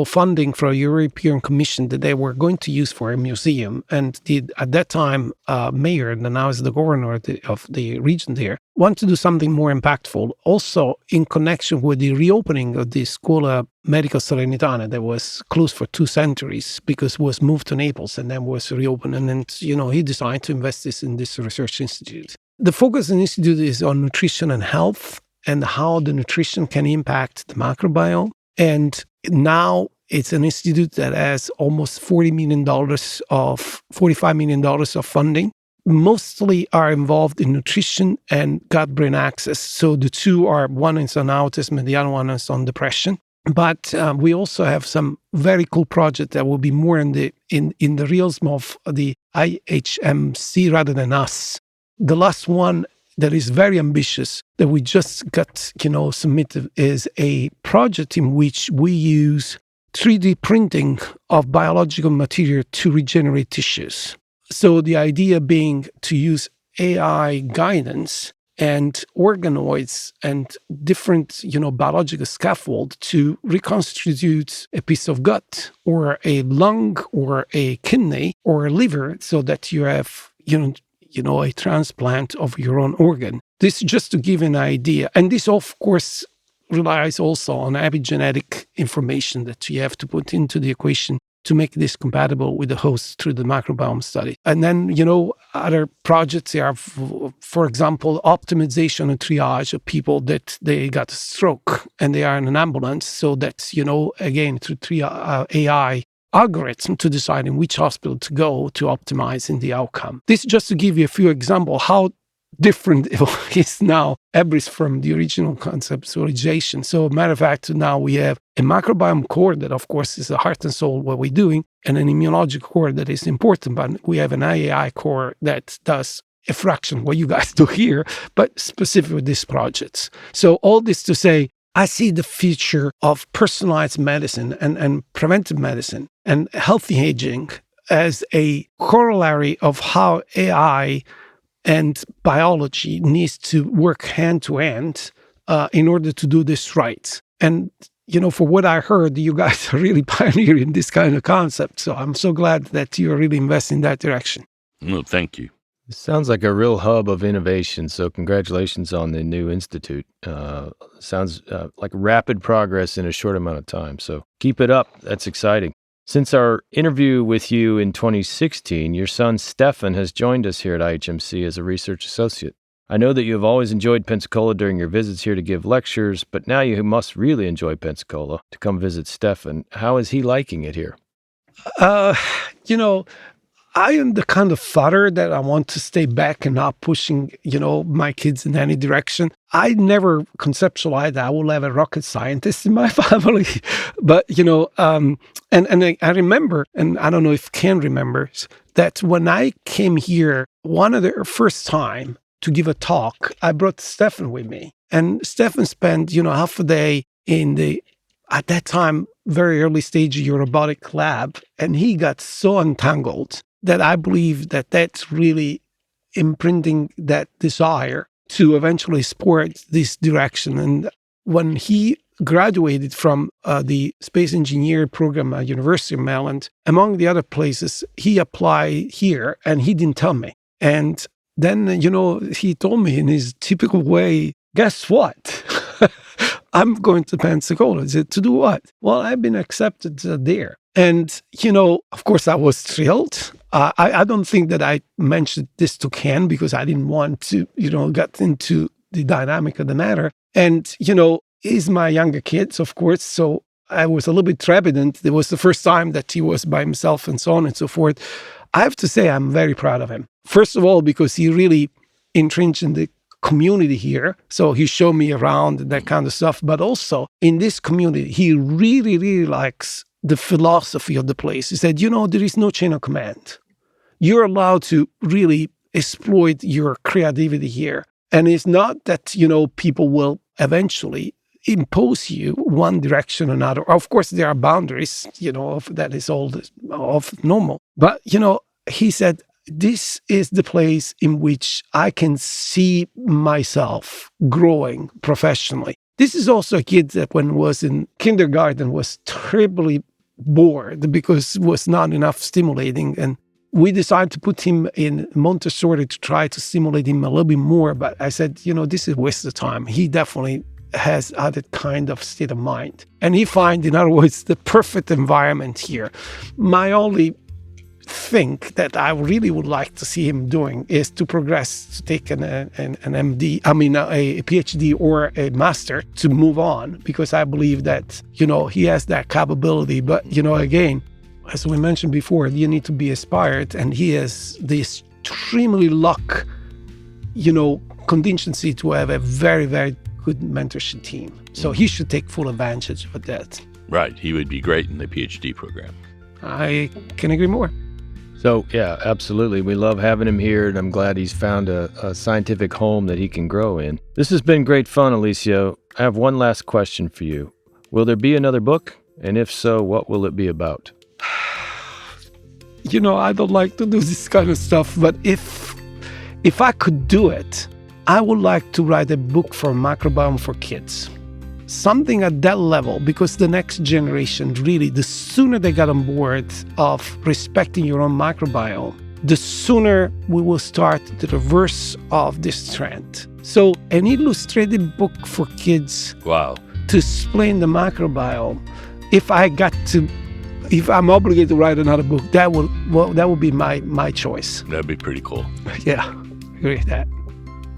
S6: funding from a European Commission that they were going to use for a museum. And at that time, mayor, and now is the governor of the region there, wanted to do something more impactful. Also, in connection with the reopening of the Scuola Medica Salernitana that was closed for 2 centuries because it was moved to Naples and then was reopened. And then, he decided to invest in this research institute. The focus of the institute is on nutrition and health and how the nutrition can impact the microbiome. And now it's an institute that has almost $45 million of funding. Mostly are involved in nutrition and gut-brain axis. So the two are, one is on autism and the other one is on depression. But we also have some very cool projects that will be more in the realm of the IHMC rather than us. The last one that is very ambitious that we just got, submitted is a project in which we use 3D printing of biological material to regenerate tissues. So the idea being to use AI guidance and organoids and different, biological scaffold to reconstitute a piece of gut or a lung or a kidney or a liver so that you have, a transplant of your own organ. This just to give an idea. And this, of course, relies also on epigenetic information that you have to put into the equation to make this compatible with the host through the microbiome study. And then, other projects are, for example, optimization and triage of people that they got a stroke and they are in an ambulance. So that, again, through AI algorithm to decide in which hospital to go to optimize in the outcome. This just to give you a few examples how different it is now, Ebris from the original conceptualization. So, matter of fact, now we have a microbiome core that, of course, is the heart and soul of what we're doing, and an immunologic core that is important, but we have an AI core that does a fraction of what you guys do here, but specific with these projects. So all this to say, I see the future of personalized medicine and preventive medicine and healthy aging as a corollary of how AI and biology needs to work hand to hand in order to do this right. And, for what I heard, you guys are really pioneering this kind of concept. So I'm so glad that you're really investing in that direction.
S5: Well, thank you.
S4: It sounds like a real hub of innovation, so congratulations on the new institute. Sounds like rapid progress in a short amount of time, so keep it up. That's exciting. Since our interview with you in 2016, your son Stefan has joined us here at IHMC as a research associate. I know that you have always enjoyed Pensacola during your visits here to give lectures, but now you must really enjoy Pensacola to come visit Stefan. How is he liking it here?
S6: I am the kind of father that I want to stay back and not pushing, my kids in any direction. I never conceptualized that I will have a rocket scientist in my family. But, and I remember, and I don't know if Ken remembers, that when I came here, one of the first time to give a talk, I brought Stefan with me. And Stefan spent, half a day in the, at that time, very early stage of your robotic lab. And he got so entangled that I believe that that's really imprinting that desire to eventually support this direction. And when he graduated from the space engineer program at University of Maryland, among the other places, he applied here and he didn't tell me. And then, he told me in his typical way, guess what? I'm going to Pensacola. I said, to do what? Well, I've been accepted there. And, of course, I was thrilled. I don't think that I mentioned this to Ken because I didn't want to, get into the dynamic of the matter. And, he's my younger kids, of course. So I was a little bit trepidant. It was the first time that he was by himself and so on and so forth. I have to say I'm very proud of him. First of all, because he really entrenched in the community here. So he showed me around and that kind of stuff. But also in this community, he really, really likes the philosophy of the place. He said, there is no chain of command. You're allowed to really exploit your creativity here. And it's not that, people will eventually impose you one direction or another. Of course, there are boundaries, that is all of normal. But, he said, this is the place in which I can see myself growing professionally. This is also a kid that when was in kindergarten was terribly bored because it was not enough stimulating. And we decided to put him in Montessori to try to stimulate him a little bit more. But I said, this is a waste of time. He definitely has other kind of state of mind. And he find, in other words, the perfect environment here. My only think that I really would like to see him doing is to progress to take an MD, a PhD or a master to move on, because I believe that, he has that capability. But, again, as we mentioned before, you need to be inspired, and he has the extremely luck, contingency to have a very, very good mentorship team. So he should take full advantage of that.
S5: Right. He would be great in the PhD program.
S6: I can agree more.
S4: So, yeah, absolutely. We love having him here, and I'm glad he's found a scientific home that he can grow in. This has been great fun, Alessio. I have one last question for you. Will there be another book? And if so, what will it be about?
S6: I don't like to do this kind of stuff, but if I could do it, I would like to write a book for microbiome for kids. Something at that level, because the next generation, really, the sooner they get on board of respecting your own microbiome, the sooner we will start the reverse of this trend. So an illustrated book for kids to explain the microbiome, if I'm obligated to write another book, that will be my choice.
S5: That'd be pretty cool.
S6: Yeah, agree with that.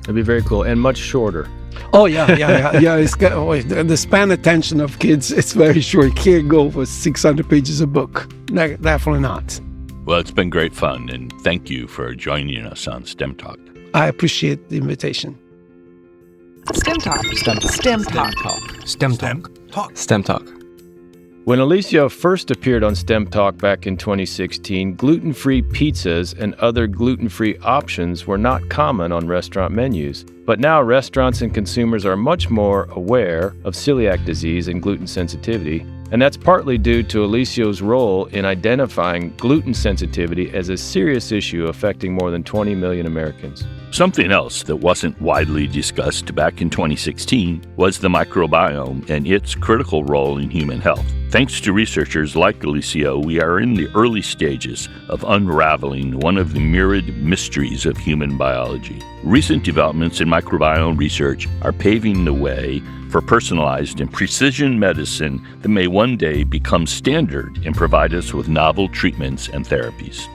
S4: It'd be very cool and much shorter.
S6: Oh, yeah. It's got, the span attention of kids, it's very short. You can't go for 600 pages a book. Definitely not.
S5: Well, it's been great fun, and thank you for joining us on STEM Talk.
S6: I appreciate the invitation.
S2: STEM Talk.
S3: STEM Talk.
S2: STEM Talk.
S3: STEM Talk.
S2: STEM Talk.
S3: STEM Talk.
S4: When Alessio first appeared on STEM Talk back in 2016, gluten-free pizzas and other gluten-free options were not common on restaurant menus. But now restaurants and consumers are much more aware of celiac disease and gluten sensitivity, and that's partly due to Alessio's role in identifying gluten sensitivity as a serious issue affecting more than 20 million Americans.
S5: Something else that wasn't widely discussed back in 2016 was the microbiome and its critical role in human health. Thanks to researchers like Alessio, we are in the early stages of unraveling one of the myriad mysteries of human biology. Recent developments in microbiome research are paving the way for personalized and precision medicine that may one day become standard and provide us with novel treatments and therapies.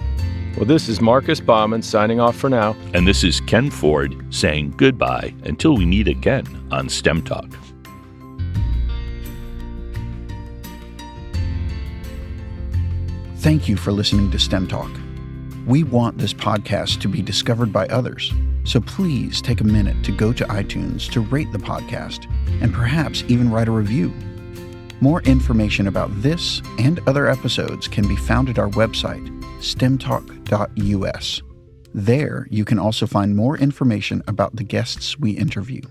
S4: Well, this is Marcus Baumann signing off for now.
S5: And this is Ken Ford saying goodbye until we meet again on STEM Talk.
S1: Thank you for listening to STEM Talk. We want this podcast to be discovered by others, so please take a minute to go to iTunes to rate the podcast and perhaps even write a review. More information about this and other episodes can be found at our website, stemtalk.us. There, you can also find more information about the guests we interview.